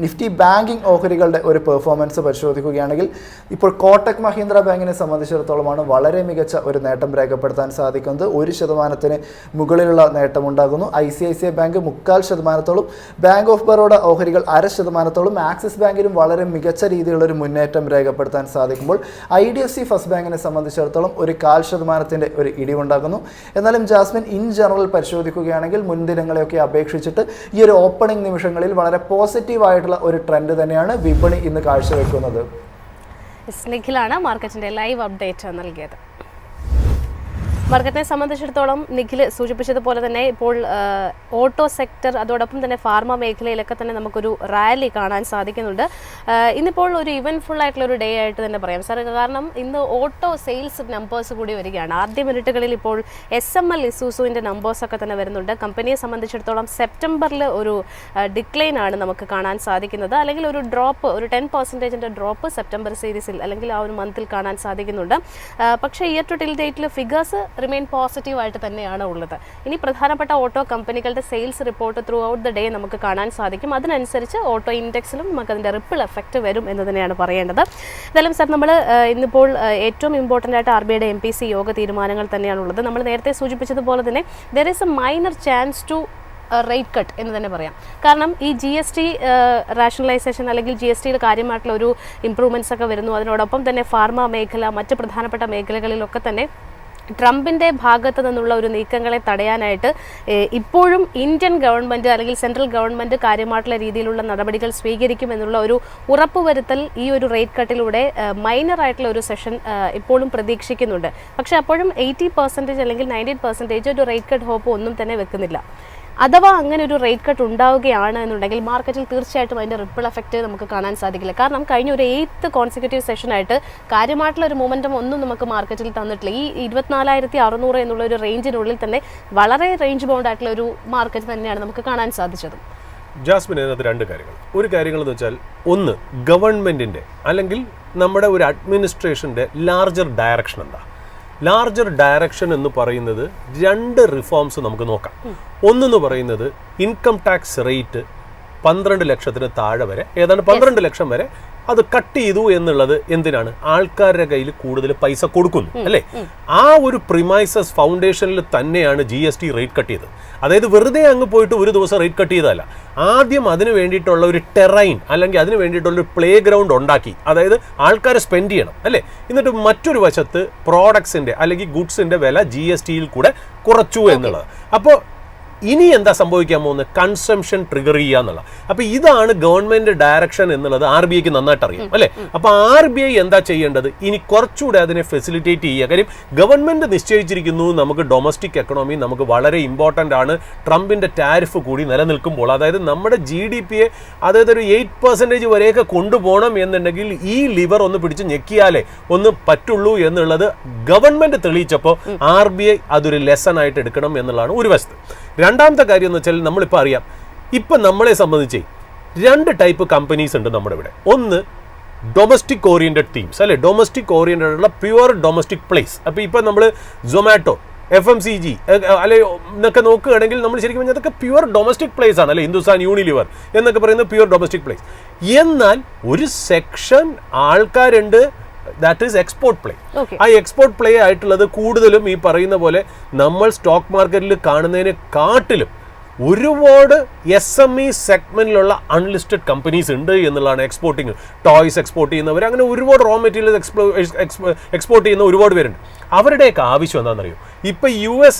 നിഫ്റ്റി ബാങ്കിങ് ഓഹരികളുടെ ഒരു പെർഫോമൻസ് പരിശോധിക്കുകയാണെങ്കിൽ ഇപ്പോൾ കോട്ടക് മഹീന്ദ്ര ബാങ്കിനെ സംബന്ധിച്ചിടത്തോളമാണ് വളരെ മികച്ച ഒരു നേട്ടം രേഖപ്പെടുത്താൻ സാധിക്കുന്നത്. 1% മുകളിലുള്ള നേട്ടമുണ്ടാകുന്നു. ICICI bank 0.25%, bank of Baroda ഓഹരികൾ 0.5%, ആക്സിസ് ബാങ്കിനും വളരെ മികച്ച രീതിയിലുള്ളൊരു മുന്നേറ്റം രേഖപ്പെടുത്താൻ സാധിക്കുമ്പോൾ IDFC ഫസ്റ്റ് ബാങ്കിനെ സംബന്ധിച്ചിടത്തോളം ഒരു 0.5% ഒരു ഇടിവുണ്ടാകുന്നു. എന്നാലും ജാസ്മിൻ ഇൻ ജനറൽ പരിശോധിക്കുകയാണെങ്കിൽ മുൻദിനങ്ങളെയൊക്കെ അപേക്ഷിച്ചിട്ട് ഈ ഒരു ഓപ്പണിംഗ് നിമിഷങ്ങളിൽ വളരെ പോസിറ്റീവായിട്ടുള്ള ഒരു ട്രെൻഡ് തന്നെയാണ് വിപണി ഇന്ന് കാഴ്ചവെക്കുന്നത്. നിഖിലാണ് മാർക്കറ്റിന്റെ ലൈവ് അപ്ഡേറ്റ് നൽകിയത്. മാർക്കറ്റിനെ സംബന്ധിച്ചിടത്തോളം നിഖിൽ സൂചിപ്പിച്ചതുപോലെ തന്നെ ഇപ്പോൾ ഓട്ടോ സെക്ടർ അതോടൊപ്പം തന്നെ ഫാർമ മേഖലയിലൊക്കെ തന്നെ നമുക്കൊരു റാലി കാണാൻ സാധിക്കുന്നുണ്ട്. ഇന്നിപ്പോൾ ഒരു ഇവൻറ്റ്ഫുൾ ആയിട്ടുള്ള ഒരു ഡേ ആയിട്ട് തന്നെ പറയാം സാർ. കാരണം ഇന്ന് ഓട്ടോ സെയിൽസ് നമ്പേഴ്സ് കൂടി വരികയാണ്. ആദ്യ മിനിറ്റുകളിൽ ഇപ്പോൾ SML ഇസൂസുവിൻ്റെ നമ്പേഴ്സൊക്കെ തന്നെ വരുന്നുണ്ട്. കമ്പനിയെ സംബന്ധിച്ചിടത്തോളം സെപ്റ്റംബറിൽ ഒരു ഡിക്ലൈൻ ആണ് നമുക്ക് കാണാൻ സാധിക്കുന്നത്. അല്ലെങ്കിൽ ഒരു ഡ്രോപ്പ്, ഒരു 10% ഡ്രോപ്പ് സെപ്റ്റംബർ സീരീസിൽ അല്ലെങ്കിൽ ആ ഒരു മന്തിൽ കാണാൻ സാധിക്കുന്നുണ്ട്. പക്ഷേ ഇയർ ടു ടിൽ ഡേറ്റിൽ ഫിഗേഴ്സ് റിമെയിൻ പോസിറ്റീവായിട്ട് തന്നെയാണ് ഉള്ളത്. ഇനി പ്രധാനപ്പെട്ട ഓട്ടോ കമ്പനികളുടെ sales report throughout the day നമുക്ക് കാണാൻ സാധിക്കും. അതിനനുസരിച്ച് ഓട്ടോ ഇൻഡെക്സിലും നമുക്ക് അതിൻ്റെ റിപ്പിൾ എഫക്റ്റ് വരും എന്ന് തന്നെയാണ് പറയേണ്ടത്. എന്തായാലും സാർ, നമ്മൾ ഇന്നിപ്പോൾ ഏറ്റവും ഇമ്പോർട്ടൻ്റ് ആയിട്ട് RBIയുടെ MPC യോഗ തീരുമാനങ്ങൾ തന്നെയാണുള്ളത്. നമ്മൾ നേരത്തെ സൂചിപ്പിച്ചതുപോലെ തന്നെ there is a minor chance to rate cut എന്ന് തന്നെ പറയാം. കാരണം ഈ GST റാഷണലൈസേഷൻ അല്ലെങ്കിൽ GSTയിൽ കാര്യമായിട്ടുള്ള ഒരു ഇംപ്രൂവ്മെൻറ്റ്സ് ഒക്കെ വരുന്നു. അതിനോടൊപ്പം തന്നെ ഫാർമ മേഖല, മറ്റ് പ്രധാനപ്പെട്ട മേഖലകളിലൊക്കെ തന്നെ ട്രംപിൻ്റെ ഭാഗത്ത് നിന്നുള്ള ഒരു നീക്കങ്ങളെ തടയാനായിട്ട് ഇപ്പോഴും ഇന്ത്യൻ ഗവൺമെൻറ് അല്ലെങ്കിൽ സെൻട്രൽ ഗവൺമെൻറ് കാര്യമായിട്ടുള്ള രീതിയിലുള്ള നടപടികൾ സ്വീകരിക്കുമെന്നുള്ള ഒരു ഉറപ്പുവരുത്തൽ ഈ ഒരു റേറ്റ് കട്ടിലൂടെ മൈനറായിട്ടുള്ള ഒരു സെഷൻ ഇപ്പോഴും പ്രതീക്ഷിക്കുന്നുണ്ട്. പക്ഷേ അപ്പോഴും 80% അല്ലെങ്കിൽ 90% ഒരു റേറ്റ് കട്ട് ഹോപ്പ് ഒന്നും തന്നെ വെക്കുന്നില്ല. അഥവാ അങ്ങനെ ഒരു റേറ്റ് കട്ട് ഉണ്ടാവുകയാണ് എന്നുണ്ടെങ്കിൽ മാർക്കറ്റിൽ തീർച്ചയായിട്ടും അതിൻ്റെ റിപ്പിൾ എഫക്റ്റ് നമുക്ക് കാണാൻ സാധിക്കില്ല. കാരണം കഴിഞ്ഞ ഒരു 8th കോൺസിക്യൂട്ടീവ് സെഷനായിട്ട് കാര്യമായിട്ടുള്ള ഒരു മൊമെൻറ്റം ഒന്നും നമുക്ക് മാർക്കറ്റിൽ തന്നിട്ടില്ല. ഈ 24,600 എന്നുള്ള ഒരു റേഞ്ചിനുള്ളിൽ തന്നെ വളരെ റേഞ്ച് ബൗണ്ട് ആയിട്ടുള്ള ഒരു മാർക്കറ്റ് തന്നെയാണ് നമുക്ക് കാണാൻ സാധിച്ചത്. ജാസ്മിൻ, അതിനകത്ത് 2 കാര്യങ്ങൾ. ഒരു കാര്യങ്ങളെന്ന് വെച്ചാൽ, ഒന്ന്, ഗവൺമെൻറ്റിൻ്റെ അല്ലെങ്കിൽ നമ്മുടെ ഒരു അഡ്മിനിസ്ട്രേഷൻ്റെ ലാർജർ ഡയറക്ഷൻ എന്താ? ലാർജർ ഡയറക്ഷൻ എന്ന് പറയുന്നത് 2 റിഫോംസ് നമുക്ക് നോക്കാം. ഒന്നെന്ന് പറയുന്നത് ഇൻകം ടാക്സ് റേറ്റ് 12 ലക്ഷത്തിന് താഴെ വരെ, ഏതാണ്ട് 12 ലക്ഷം വരെ അത് കട്ട് ചെയ്തു എന്നുള്ളത് എന്തിനാണ്? ആൾക്കാരുടെ കയ്യിൽ കൂടുതൽ പൈസ കൊടുക്കുന്നു അല്ലേ? ആ ഒരു പ്രിമൈസസ് ഫൗണ്ടേഷനിൽ തന്നെയാണ് GST റേറ്റ് കട്ട് ചെയ്തത്. അതായത് വെറുതെ അങ്ങ് പോയിട്ട് ഒരു ദിവസം റേറ്റ് കട്ട് ചെയ്തതല്ല. ആദ്യം അതിന് വേണ്ടിയിട്ടുള്ള ഒരു ടെറൈൻ അല്ലെങ്കിൽ അതിന് വേണ്ടിയിട്ടുള്ള ഒരു പ്ലേ ഗ്രൗണ്ട് ഉണ്ടാക്കി, അതായത് ആൾക്കാർ സ്പെൻഡ് ചെയ്യണം അല്ലേ? എന്നിട്ട് മറ്റൊരു വശത്ത് പ്രോഡക്ട്സിൻ്റെ അല്ലെങ്കിൽ ഗുഡ്സിൻ്റെ വില GSTയിൽ കൂടെ കുറച്ചു എന്നുള്ളത്. അപ്പോൾ ഇനി എന്താ സംഭവിക്കാൻ പോകുന്നത്? കൺസംഷൻ ട്രിഗർ ചെയ്യുക എന്നുള്ളത്. അപ്പോൾ ഇതാണ് ഗവൺമെൻറ് ഡയറക്ഷൻ എന്നുള്ളത് RBIക്ക് നന്നായിട്ട് അറിയാം അല്ലേ? അപ്പോൾ RBI എന്താ ചെയ്യേണ്ടത്? ഇനി കുറച്ചുകൂടെ അതിനെ ഫെസിലിറ്റേറ്റ് ചെയ്യുക. കാര്യം ഗവൺമെൻറ് നിശ്ചയിച്ചിരിക്കുന്നു നമുക്ക് ഡൊമസ്റ്റിക് എക്കണോമി നമുക്ക് വളരെ ഇമ്പോർട്ടൻ്റ് ആണ്. ട്രംപിൻ്റെ ടാരിഫ് കൂടി നിലനിൽക്കുമ്പോൾ, അതായത് നമ്മുടെ GDPയെ അതായത് ഒരു 8% വരെയൊക്കെ കൊണ്ടുപോകണം എന്നുണ്ടെങ്കിൽ ഈ ലിവർ ഒന്ന് പിടിച്ച് ഞെക്കിയാലേ ഒന്ന് പറ്റുള്ളൂ എന്നുള്ളത് ഗവൺമെൻറ് തെളിയിച്ചപ്പോൾ RBI അതൊരു ലെസൺ ആയിട്ട് എടുക്കണം എന്നുള്ളതാണ് ഒരു വശത്ത്. രണ്ടാമത്തെ കാര്യം എന്ന് വെച്ചാൽ നമ്മളിപ്പോൾ അറിയാം, ഇപ്പം നമ്മളെ സംബന്ധിച്ച് 2 ടൈപ്പ് കമ്പനീസ് ഉണ്ട് നമ്മുടെ ഇവിടെ. ഒന്ന് ഡൊമസ്റ്റിക് ഓറിയൻറ്റഡ് തീംസ് അല്ലേ? ഡൊമസ്റ്റിക് ഓറിയൻറ്റഡ് ഉള്ള പ്യുവർ ഡൊമസ്റ്റിക് പ്ലേസ്. അപ്പോൾ ഇപ്പം നമ്മൾ സൊമാറ്റോ, FMCG അല്ലെ എന്നൊക്കെ നോക്കുകയാണെങ്കിൽ നമ്മൾ ശരിക്കും പറഞ്ഞാൽ അതൊക്കെ പ്യുവർ ഡൊമസ്റ്റിക് പ്ലേസ് ആണ് അല്ലേ? ഹിന്ദുസ്ഥാൻ യൂണിലിവർ എന്നൊക്കെ പറയുന്നത് പ്യുവർ ഡൊമസ്റ്റിക് പ്ലേസ്. എന്നാൽ ഒരു സെക്ഷൻ ആൾക്കാരുണ്ട്, ദാറ്റ് ഈസ് എക്സ്പോർട്ട് പ്ലേ. ആ എക്സ്പോർട്ട് പ്ലേ ആയിട്ടുള്ളത് കൂടുതലും ഈ പറയുന്ന പോലെ നമ്മൾ സ്റ്റോക്ക് മാർക്കറ്റിൽ കാണുന്നതിനെ കാട്ടിലും ഒരുപാട് SME സെഗ്മെന്റിലുള്ള അൺലിസ്റ്റഡ് കമ്പനീസ് ഉണ്ട് എന്നുള്ളതാണ്. എക്സ്പോർട്ടിങ് ടോയ്സ് എക്സ്പോർട്ട് ചെയ്യുന്നവർ, അങ്ങനെ ഒരുപാട് റോ മെറ്റീരിയൽസ് എക്സ്പോർട്ട് ചെയ്യുന്ന ഒരുപാട് പേരുണ്ട്. അവരുടെയൊക്കെ ആവശ്യം എന്താണെന്നറിയോ? ഇപ്പം US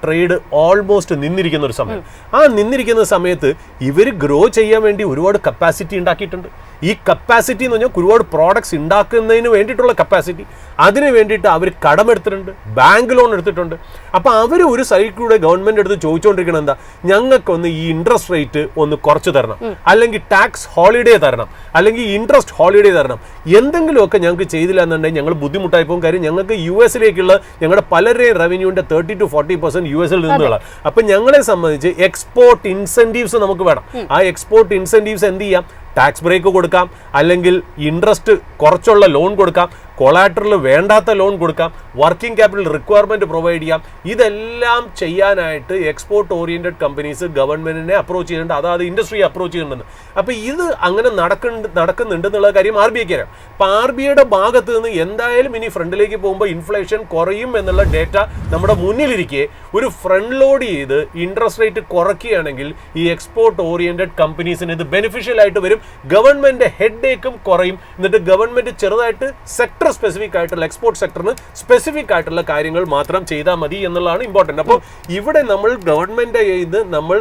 ട്രേഡ് ഓൾമോസ്റ്റ് നിന്നിരിക്കുന്ന ഒരു സമയം. ആ നിന്നിരിക്കുന്ന സമയത്ത് ഇവർ ഗ്രോ ചെയ്യാൻ വേണ്ടി ഒരുപാട് കപ്പാസിറ്റി ഉണ്ടാക്കിയിട്ടുണ്ട്. ഈ കപ്പാസിറ്റി എന്ന് പറഞ്ഞാൽ ഒരുപാട് പ്രോഡക്ട്സ് ഉണ്ടാക്കുന്നതിന് വേണ്ടിയിട്ടുള്ള കപ്പാസിറ്റി, അതിന് വേണ്ടിയിട്ട് അവർ കടമെടുത്തിട്ടുണ്ട്, ബാങ്ക് ലോൺ എടുത്തിട്ടുണ്ട്. അപ്പോൾ അവർ ഒരു സൈഡിലൂടെ ഗവൺമെൻറ് എടുത്ത് ചോദിച്ചുകൊണ്ടിരിക്കണം, എന്താ ഞങ്ങൾക്കൊന്ന് ഈ ഇൻട്രസ്റ്റ് റേറ്റ് ഒന്ന് കുറച്ച് തരണം, അല്ലെങ്കിൽ ടാക്സ് ഹോളിഡേ തരണം, അല്ലെങ്കിൽ ഇൻട്രസ്റ്റ് ഹോളിഡേ തരണം, എന്തെങ്കിലുമൊക്കെ ഞങ്ങൾക്ക് ചെയ്തില്ല എന്നുണ്ടെങ്കിൽ ഞങ്ങൾ ബുദ്ധിമുട്ടായി പോകും. കാര്യം ഞങ്ങൾക്ക് US-ലേക്കുള്ള ഞങ്ങളുടെ പലരുടെയും റവന്യൂവിൻ്റെ 30 to 40% US-ൽ നിന്നുള്ള. അപ്പം ഞങ്ങളെ സംബന്ധിച്ച് എക്സ്പോർട്ട് ഇൻസെൻറ്റീവ്സ് നമുക്ക് വേണം. ആ എക്സ്പോർട്ട് ഇൻസെൻറ്റീവ്സ് എന്ത് ചെയ്യാം? ടാക്സ് ബ്രേക്ക് കൊടുക്കാം, അല്ലെങ്കിൽ ഇൻട്രസ്റ്റ് കുറച്ചുള്ള ലോൺ കൊടുക്കാം, കൊളാറ്ററൽ വേണ്ടാത്ത ലോൺ കൊടുക്കാം, വർക്കിംഗ് ക്യാപിറ്റൽ റിക്വയർമെൻറ്റ് പ്രൊവൈഡ് ചെയ്യാം. ഇതെല്ലാം ചെയ്യാനായിട്ട് എക്സ്പോർട്ട് ഓറിയൻറ്റഡ് കമ്പനീസ് ഗവൺമെൻറ്റിനെ അപ്രോച്ച് ചെയ്യുന്നുണ്ട്, അതായത് ഇൻഡസ്ട്രിയെ അപ്രോച്ച് ചെയ്യുന്നുണ്ട്. അപ്പോൾ ഇത് അങ്ങനെ നടക്കുന്നുണ്ട് എന്നുള്ള കാര്യം RBIക്ക് അറിയാം. അപ്പോൾ RBIയുടെ ഭാഗത്ത് നിന്ന് എന്തായാലും ഇനി ഫ്രണ്ടിലേക്ക് പോകുമ്പോൾ ഇൻഫ്ലേഷൻ കുറയും എന്നുള്ള ഡേറ്റ നമ്മുടെ മുന്നിലിരിക്കെ ഒരു ഫ്രണ്ട് ലോഡ് ചെയ്ത് ഇൻട്രസ്റ്റ് റേറ്റ് കുറയ്ക്കുകയാണെങ്കിൽ ഈ എക്സ്പോർട്ട് ഓറിയൻറ്റഡ് കമ്പനീസിന് ഇത് ബെനിഫിഷ്യൽ ആയിട്ട് വരും. ഗവൺമെൻറ് ഹെഡേക്കും കുറയും. എന്നിട്ട് ഗവൺമെൻറ് ചെറുതായിട്ട് സെക്ടർ സ്പെസിഫിക് ആയിട്ടുള്ള എക്സ്പോർട്ട് സെക്ടറിന് സ്പെസിഫിക് ആയിട്ടുള്ള കാര്യങ്ങൾ മാത്രം ചെയ്താൽ മതി എന്നുള്ളതാണ് ഇമ്പോർട്ടൻ്റ്. അപ്പോൾ ഇവിടെ നമ്മൾ ഗവൺമെൻറ് ചെയ്ത് നമ്മൾ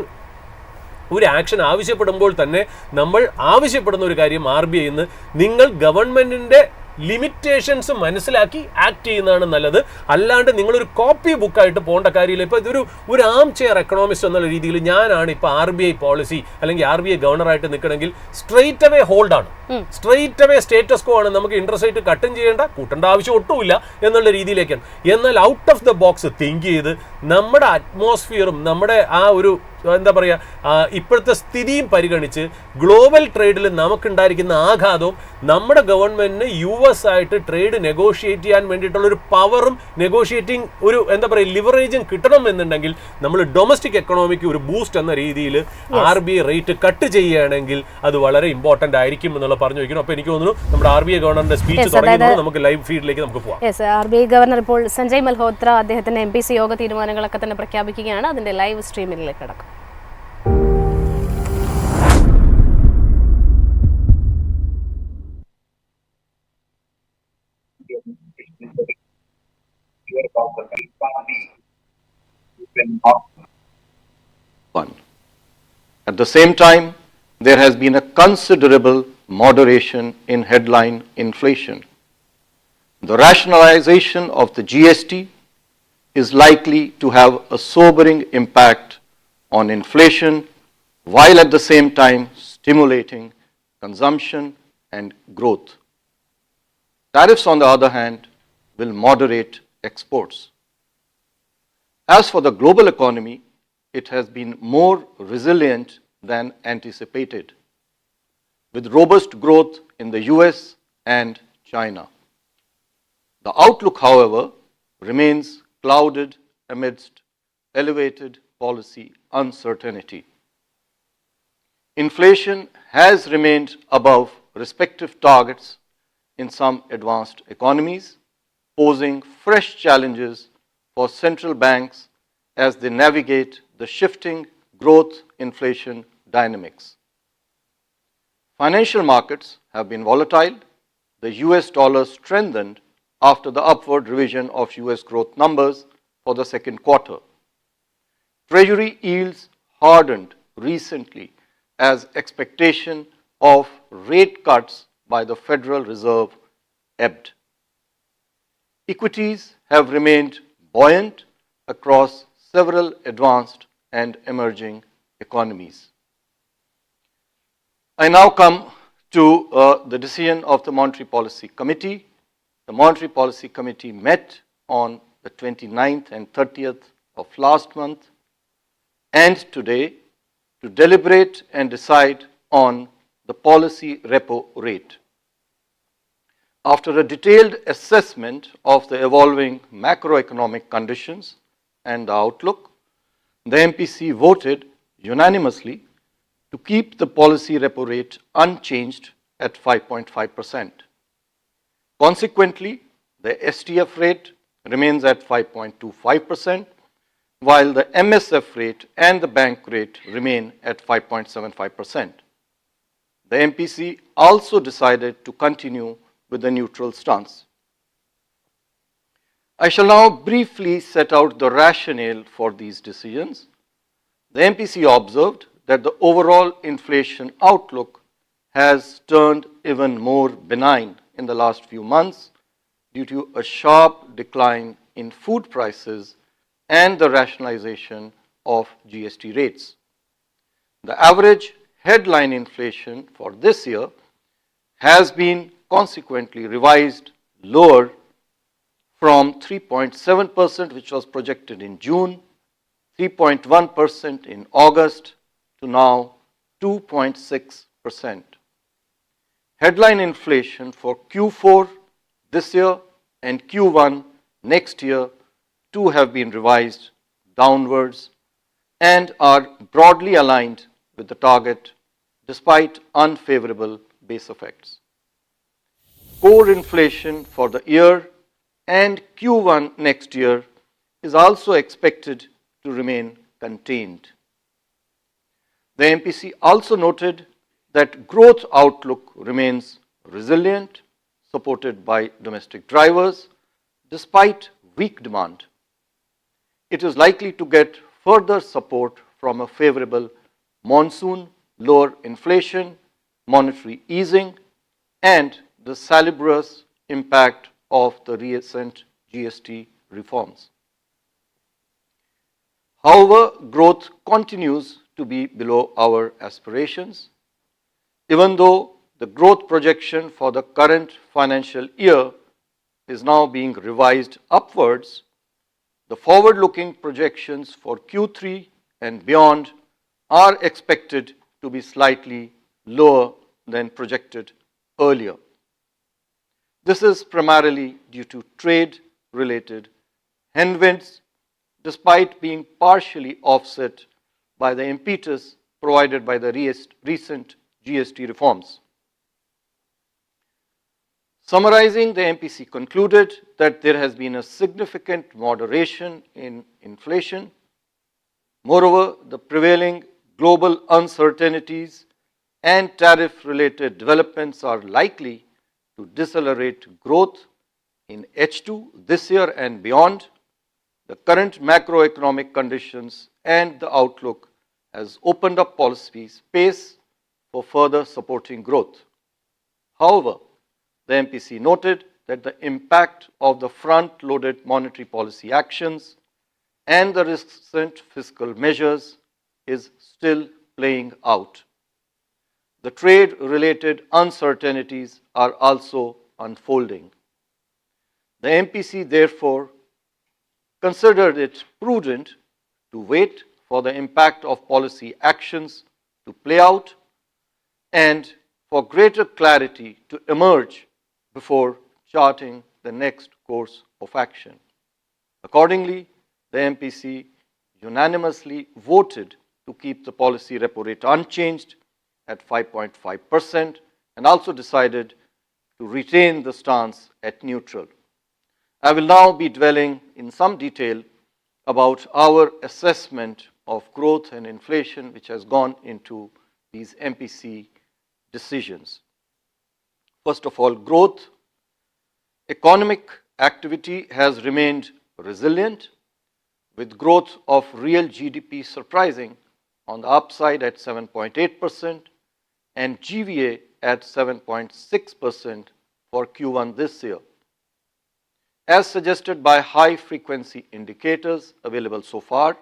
ഒരു ആക്ഷൻ ആവശ്യപ്പെടുമ്പോൾ തന്നെ നമ്മൾ ആവശ്യപ്പെടുന്ന ഒരു കാര്യം RBI ന്ന് നിങ്ങൾ ഗവൺമെൻറ്റിൻ്റെ ലിമിറ്റേഷൻസ് മനസ്സിലാക്കി ആക്ട് ചെയ്യുന്നതാണ് നല്ലത്. അല്ലാണ്ട് നിങ്ങളൊരു കോപ്പി ബുക്കായിട്ട് പോകേണ്ട കാര്യമില്ല. ഇപ്പോൾ ഒരു ആം ചെയർ എക്കണോമിസ്റ്റ് എന്നുള്ള രീതിയിൽ ഞാനാണ് ഇപ്പോൾ RBI പോളിസി അല്ലെങ്കിൽ RBI ഗവർണറായിട്ട് നിൽക്കണമെങ്കിൽ സ്ട്രെയിറ്റ് അവേ ഹോൾഡ് ആണ്, സ്ട്രെയിറ്റ് അവേ സ്റ്റേറ്റസ് കോ ആണ്. നമുക്ക് ഇൻട്രസ്റ്റ് റേറ്റ് കട്ടും ചെയ്യേണ്ട, കൂട്ടേണ്ട ആവശ്യം ഒട്ടുമില്ല എന്നുള്ള രീതിയിലേക്കാണ്. എന്നാൽ out of the box think ചെയ്ത് നമ്മുടെ അറ്റ്മോസ്ഫിയറും നമ്മുടെ ആ ഒരു എന്താ പറയുക ഇപ്പോഴത്തെ സ്ഥിതിയും പരിഗണിച്ച് ഗ്ലോബൽ ട്രേഡിൽ നമുക്കുണ്ടായിരിക്കുന്ന ആഘാതവും നമ്മുടെ ഗവൺമെൻറ്റിന് US ആയിട്ട് ട്രേഡ് നെഗോഷിയേറ്റ് ചെയ്യാൻ വേണ്ടിയിട്ടുള്ള ഒരു പവറും നെഗോഷിയേറ്റിംഗ് ഒരു എന്താ പറയുക ലിവറേജും കിട്ടണം എന്നുണ്ടെങ്കിൽ നമ്മൾ ഡൊമസ്റ്റിക് എക്കണോമിക്ക് ഒരു ബൂസ്റ്റ് എന്ന രീതിയിൽ RBI റേറ്റ് കട്ട് ചെയ്യുകയാണെങ്കിൽ അത് വളരെ ഇമ്പോർട്ടൻ്റ് ആയിരിക്കും എന്നുള്ള പറഞ്ഞു വയ്ക്കണം. അപ്പോൾ എനിക്ക് തോന്നുന്നു നമ്മുടെ RBI ഗവർണറിന്റെ സ്പീച്ച് തുടങ്ങുമ്പോൾ നമുക്ക് ലൈവ് ഫീഡിലേക്ക് നമുക്ക് പോകാം. RBI ഗവർണർ ഇപ്പോൾ സഞ്ജയ് മൽഹോത്ര അദ്ദേഹത്തിന്റെ MPC യോഗ തീരുമാനങ്ങളൊക്കെ തന്നെ പ്രഖ്യാപിക്കുകയാണ്. അതിന്റെ ലൈവ് സ്ട്രീമിംഗിലേക്ക് കടക്കും. At the same time, there has been a considerable moderation in headline inflation. The rationalization of the GST is likely to have a sobering impact on inflation, while at the same time stimulating consumption and growth. Tariffs, on the other hand, will moderate exports. As for the global economy, it has been more resilient than anticipated, with robust growth in the US and China. The outlook, however, remains clouded amidst elevated policy uncertainty. Inflation has remained above respective targets in some advanced economies, posing fresh challenges for central banks as they navigate the shifting growth inflation dynamics. Financial markets have been volatile. The US dollar strengthened after the upward revision of US growth numbers for the second quarter. Treasury yields hardened recently as expectation of rate cuts by the Federal Reserve ebbed. Equities have remained buoyant across several advanced and emerging economies. I now come to the decision of the Monetary Policy Committee. The Monetary Policy Committee met on the 29th and 30th of last month and today to deliberate and decide on the policy repo rate. After a detailed assessment of the evolving macroeconomic conditions and the outlook, the MPC voted unanimously to keep the policy repo rate unchanged at 5.5%. Consequently, the STF rate remains at 5.25%, while the MSF rate and the bank rate remain at 5.75%. The MPC also decided to continue with a neutral stance. I shall now briefly set out the rationale for these decisions. The MPC observed that the overall inflation outlook has turned even more benign in the last few months due to a sharp decline in food prices and the rationalization of GST rates. The average headline inflation for this year has been consequently revised lower from 3.7%, which was projected in June, 3.1% in August, to now 2.6%. Headline inflation for Q4 this year and Q1 next year too have been revised downwards and are broadly aligned with the target despite unfavorable base effects. Core inflation for the year and Q1 next year is also expected to remain contained. The MPC also noted that growth outlook remains resilient, supported by domestic drivers, despite weak demand. It is likely to get further support from a favorable monsoon, lower inflation, monetary easing, and the salubrious impact of the recent GST reforms. However, growth continues to be below our aspirations. Even though the growth projection for the current financial year is now being revised upwards, the forward-looking projections for Q3 and beyond are expected to be slightly lower than projected earlier. This is primarily due to trade-related headwinds, despite being partially offset by the impetus provided by the recent GST reforms. Summarizing, the MPC concluded that there has been a significant moderation in inflation. Moreover, the prevailing global uncertainties and tariff-related developments are likely to decelerate growth in H2 this year and beyond. The current macroeconomic conditions and the outlook has opened up policy space for further supporting growth. However, the MPC noted that the impact of the front-loaded monetary policy actions and the recent fiscal measures is still playing out. The trade-related uncertainties are also unfolding. The MPC therefore considered it prudent to wait for the impact of policy actions to play out and for greater clarity to emerge before charting the next course of action. Accordingly, the MPC unanimously voted to keep the policy repo rate unchanged at 5.5% and also decided to retain the stance at neutral. I will now be dwelling in some detail about our assessment of growth and inflation which has gone into these MPC decisions. First of all, growth. Economic activity has remained resilient, with growth of real GDP surprising on the upside at 7.8% and GVA at 7.6% for Q1 this year. As suggested by high-frequency indicators available so far,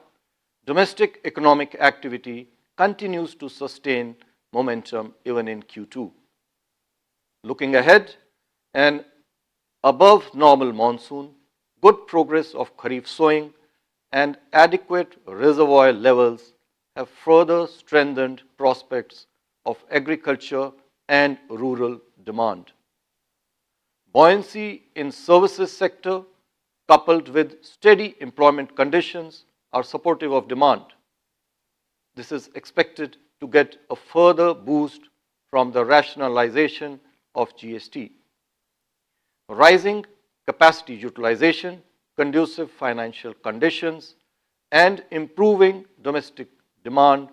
domestic economic activity continues to sustain momentum even in Q2. Looking ahead, an above normal monsoon, good progress of Kharif sowing, and adequate reservoir levels have further strengthened prospects of agriculture and rural demand. Buoyancy in services sector coupled with steady employment conditions are supportive of demand. This is expected to get a further boost from the rationalization of GST. Rising capacity utilization, conducive financial conditions, and improving domestic demand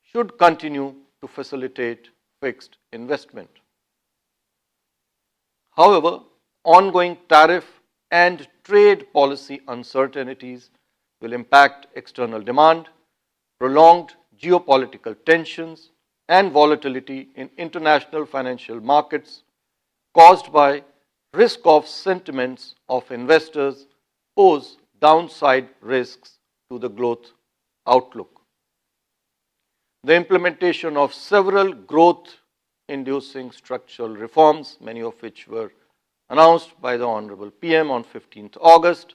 should continue to facilitate fixed investment. However, ongoing tariff and trade policy uncertainties will impact external demand, prolonged geopolitical tensions, and volatility in international financial markets caused by risk-off sentiments of investors pose downside risks to the growth outlook. The implementation of several growth-inducing structural reforms, many of which were announced by the Honorable PM on 15th August,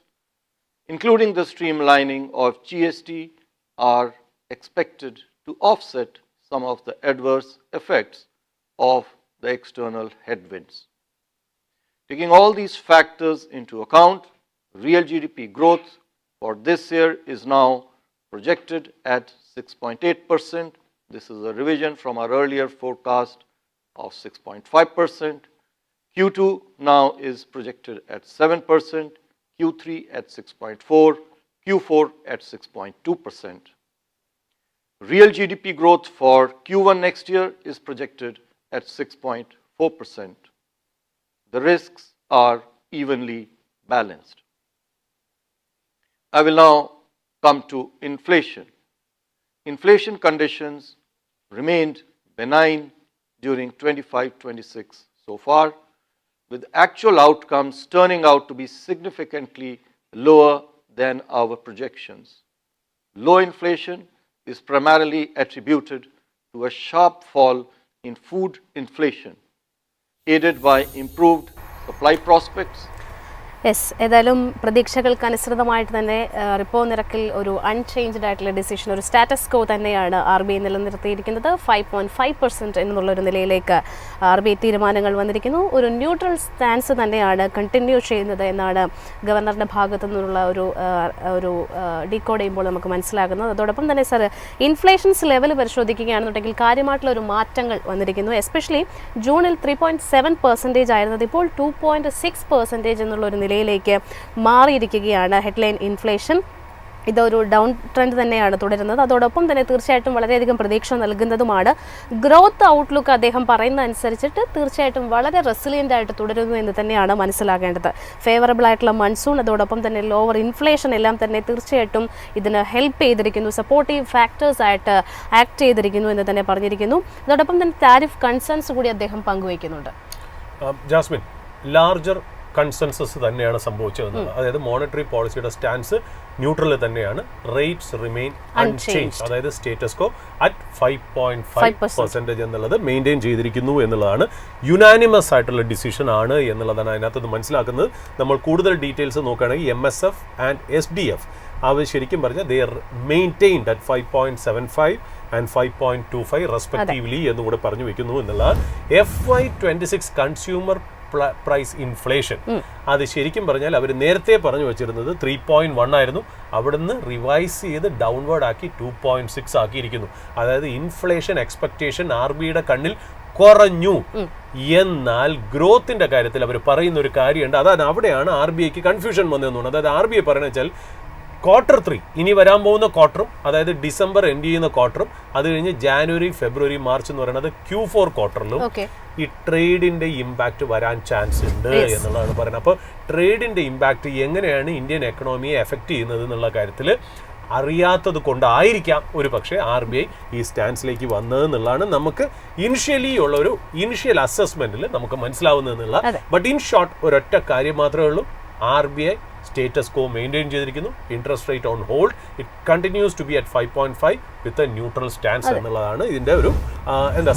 including the streamlining of GST, are expected to offset some of the adverse effects of the external headwinds. Taking all these factors into account, real GDP growth for this year is now projected at 6.8%. This is a revision from our earlier forecast of 6.5%. Q2 now is projected at 7%, Q3 at 6.4%, Q4 at 6.2%. Real GDP growth for Q1 next year is projected at 6.4%. The risks are evenly balanced. I will now come to inflation. Inflation conditions remained benign during 25-26 so far, with actual outcomes turning out to be significantly lower than our projections. Low inflation is primarily attributed to a sharp fall in food inflation, aided by improved supply prospects. Yes, ഏതായാലും പ്രതീക്ഷകൾക്കനുസൃതമായിട്ട് തന്നെ repo നിരക്കിൽ ഒരു unchanged ആയിട്ടുള്ള decision, ഒരു status കോ തന്നെയാണ് RBI നിലനിർത്തിയിരിക്കുന്നത്. 5.5% എന്നുള്ളൊരു നിലയിലേക്ക് RBI തീരുമാനങ്ങൾ വന്നിരിക്കുന്നു. ഒരു ന്യൂട്രൽ സ്റ്റാൻസ് തന്നെയാണ് കണ്ടിന്യൂ ചെയ്യുന്നത് എന്നാണ് ഗവർണറുടെ ഭാഗത്തു നിന്നുള്ള ഒരു ഡീകോഡ് ചെയ്യുമ്പോൾ നമുക്ക് മനസ്സിലാകുന്നത്. അതോടൊപ്പം തന്നെ സർ, ഇൻഫ്ലേഷൻസ് ലെവൽ പരിശോധിക്കുകയാണെന്നുണ്ടെങ്കിൽ കാര്യമായിട്ടുള്ള ഒരു മാറ്റങ്ങൾ വന്നിരിക്കുന്നു. എസ്പെഷ്യലി ജൂണിൽ 3.7% ആയിരുന്നത് ഇപ്പോൾ 2.6% എന്നുള്ളൊരു നിലയിലേക്ക് മാറിയിരിക്കുകയാണ് ഹെഡ്ലൈൻ ഇൻഫ്ലേഷൻ. ഇതൊരു ഡൗൺ ട്രെൻഡ് തന്നെയാണ് തുടരുന്നത്. അതോടൊപ്പം തന്നെ തീർച്ചയായിട്ടും വളരെയധികം പ്രതീക്ഷ നൽകുന്നതുമാണ്. ഗ്രോത്ത് ഔട്ട്ലുക്ക് അദ്ദേഹം പറയുന്ന അനുസരിച്ചിട്ട് തീർച്ചയായിട്ടും വളരെ റെസിലിയൻ്റ് ആയിട്ട് തുടരുന്നു എന്ന് തന്നെയാണ് മനസ്സിലാക്കേണ്ടത്. ഫേവറബിൾ ആയിട്ടുള്ള മൺസൂൺ, അതോടൊപ്പം തന്നെ ലോവർ ഇൻഫ്ലേഷൻ എല്ലാം തന്നെ തീർച്ചയായിട്ടും ഇതിന് ഹെൽപ്പ് ചെയ്തിരിക്കുന്നു, സപ്പോർട്ടീവ് ഫാക്ടേഴ്സ് ആയിട്ട് ആക്ട് ചെയ്തിരിക്കുന്നു എന്ന് തന്നെ പറഞ്ഞിരിക്കുന്നു. അതോടൊപ്പം തന്നെ താരിഫ് കൺസേൺസ് കൂടി അദ്ദേഹം പങ്കുവയ്ക്കുന്നുണ്ട്. ജാസ്മിൻ, ലാർജർ കൺസെൻസസ് തന്നെയാണ് സംഭവിച്ചത്. അതായത് മോണിറ്ററി പോളിസിയുടെ സ്റ്റാൻസ് ന്യൂട്രൽ തന്നെയാണ്. റേറ്റ്സ് റിമെയിൻ അൺചേഞ്ച്, അതായത് സ്റ്റേറ്റസ് കോ അറ്റ് 5.5% എന്നുള്ളത് മെയിൻറ്റെയിൻ ചെയ്തിരിക്കുന്നു എന്നുള്ളതാണ്. യുനാനിമസ് ആയിട്ടുള്ള ഡിസിഷൻ ആണ് എന്നുള്ളതാണ് അതിനകത്ത് മനസ്സിലാക്കുന്നത്. നമ്മൾ കൂടുതൽ ഡീറ്റെയിൽസ് നോക്കുകയാണെങ്കിൽ MSF ആൻഡ് SDF അവർ ശരിക്കും പറഞ്ഞാൽ they are maintained at 5.75 and 5.25 respectively എന്നുകൂടെ പറഞ്ഞു വെക്കുന്നു എന്നുള്ളതാണ്. FY26 കൺസ്യൂമർ പ്രൈസ് ഇൻഫ്ലേഷൻ അത് ശരിക്കും പറഞ്ഞാൽ അവർ നേരത്തെ പറഞ്ഞു വെച്ചിരുന്നത് 3.1 ആയിരുന്നു. അവിടുന്ന് റിവൈസ് ചെയ്ത് ഡൗൺവേർഡ് ആക്കി 2.6 ആക്കിയിരിക്കുന്നു. അതായത് ഇൻഫ്ലേഷൻ എക്സ്പെക്റ്റേഷൻ RBIയുടെ കണ്ണിൽ കുറഞ്ഞു. എന്നാൽ ഗ്രോത്തിന്റെ കാര്യത്തിൽ അവർ പറയുന്ന ഒരു കാര്യമുണ്ട്, അതായത് അവിടെയാണ് RBIക്ക് കൺഫ്യൂഷൻ വന്നതെന്ന് തോന്നുന്നു. അതായത് RBI പറയുന്നത് വെച്ചാൽ Q3 ഇനി വരാൻ പോകുന്ന ക്വാർട്ടറും, അതായത് ഡിസംബർ എൻഡ് ചെയ്യുന്ന ക്വാർട്ടറും, അത് കഴിഞ്ഞ് ജാനുവരി, ഫെബ്രുവരി, മാർച്ച് എന്ന് പറയുന്നത് Q4 ക്വാർട്ടറിലും ഈ ട്രേഡിന്റെ ഇമ്പാക്ട് വരാൻ ചാൻസ് ഉണ്ട് എന്നുള്ളതാണ് പറയുന്നത്. അപ്പോൾ ട്രേഡിന്റെ ഇമ്പാക്ട് എങ്ങനെയാണ് ഇന്ത്യൻ എക്കണോമിയെ എഫക്ട് ചെയ്യുന്നത് എന്നുള്ള കാര്യത്തിൽ അറിയാത്തത് കൊണ്ടായിരിക്കാം ഒരു പക്ഷേ RBI ഈ സ്റ്റാൻസിലേക്ക് വന്നതെന്നുള്ളതാണ് നമുക്ക് ഇനിഷ്യലി ഉള്ള ഒരു ഇനിഷ്യൽ അസസ്മെന്റിൽ നമുക്ക് മനസ്സിലാവുന്നതെന്നുള്ള. ബട്ട് ഇൻ ഷോർട്ട് ഒരൊറ്റ കാര്യം മാത്രമേ ഉള്ളൂ, RBI status quo മെയിൻറ്റെയിൻ ചെയ്തിരിക്കുന്നു. Interest rate on hold, it continues to be at 5.5 with a neutral stance എന്നുള്ളതാണ് ഇതിൻ്റെ ഒരു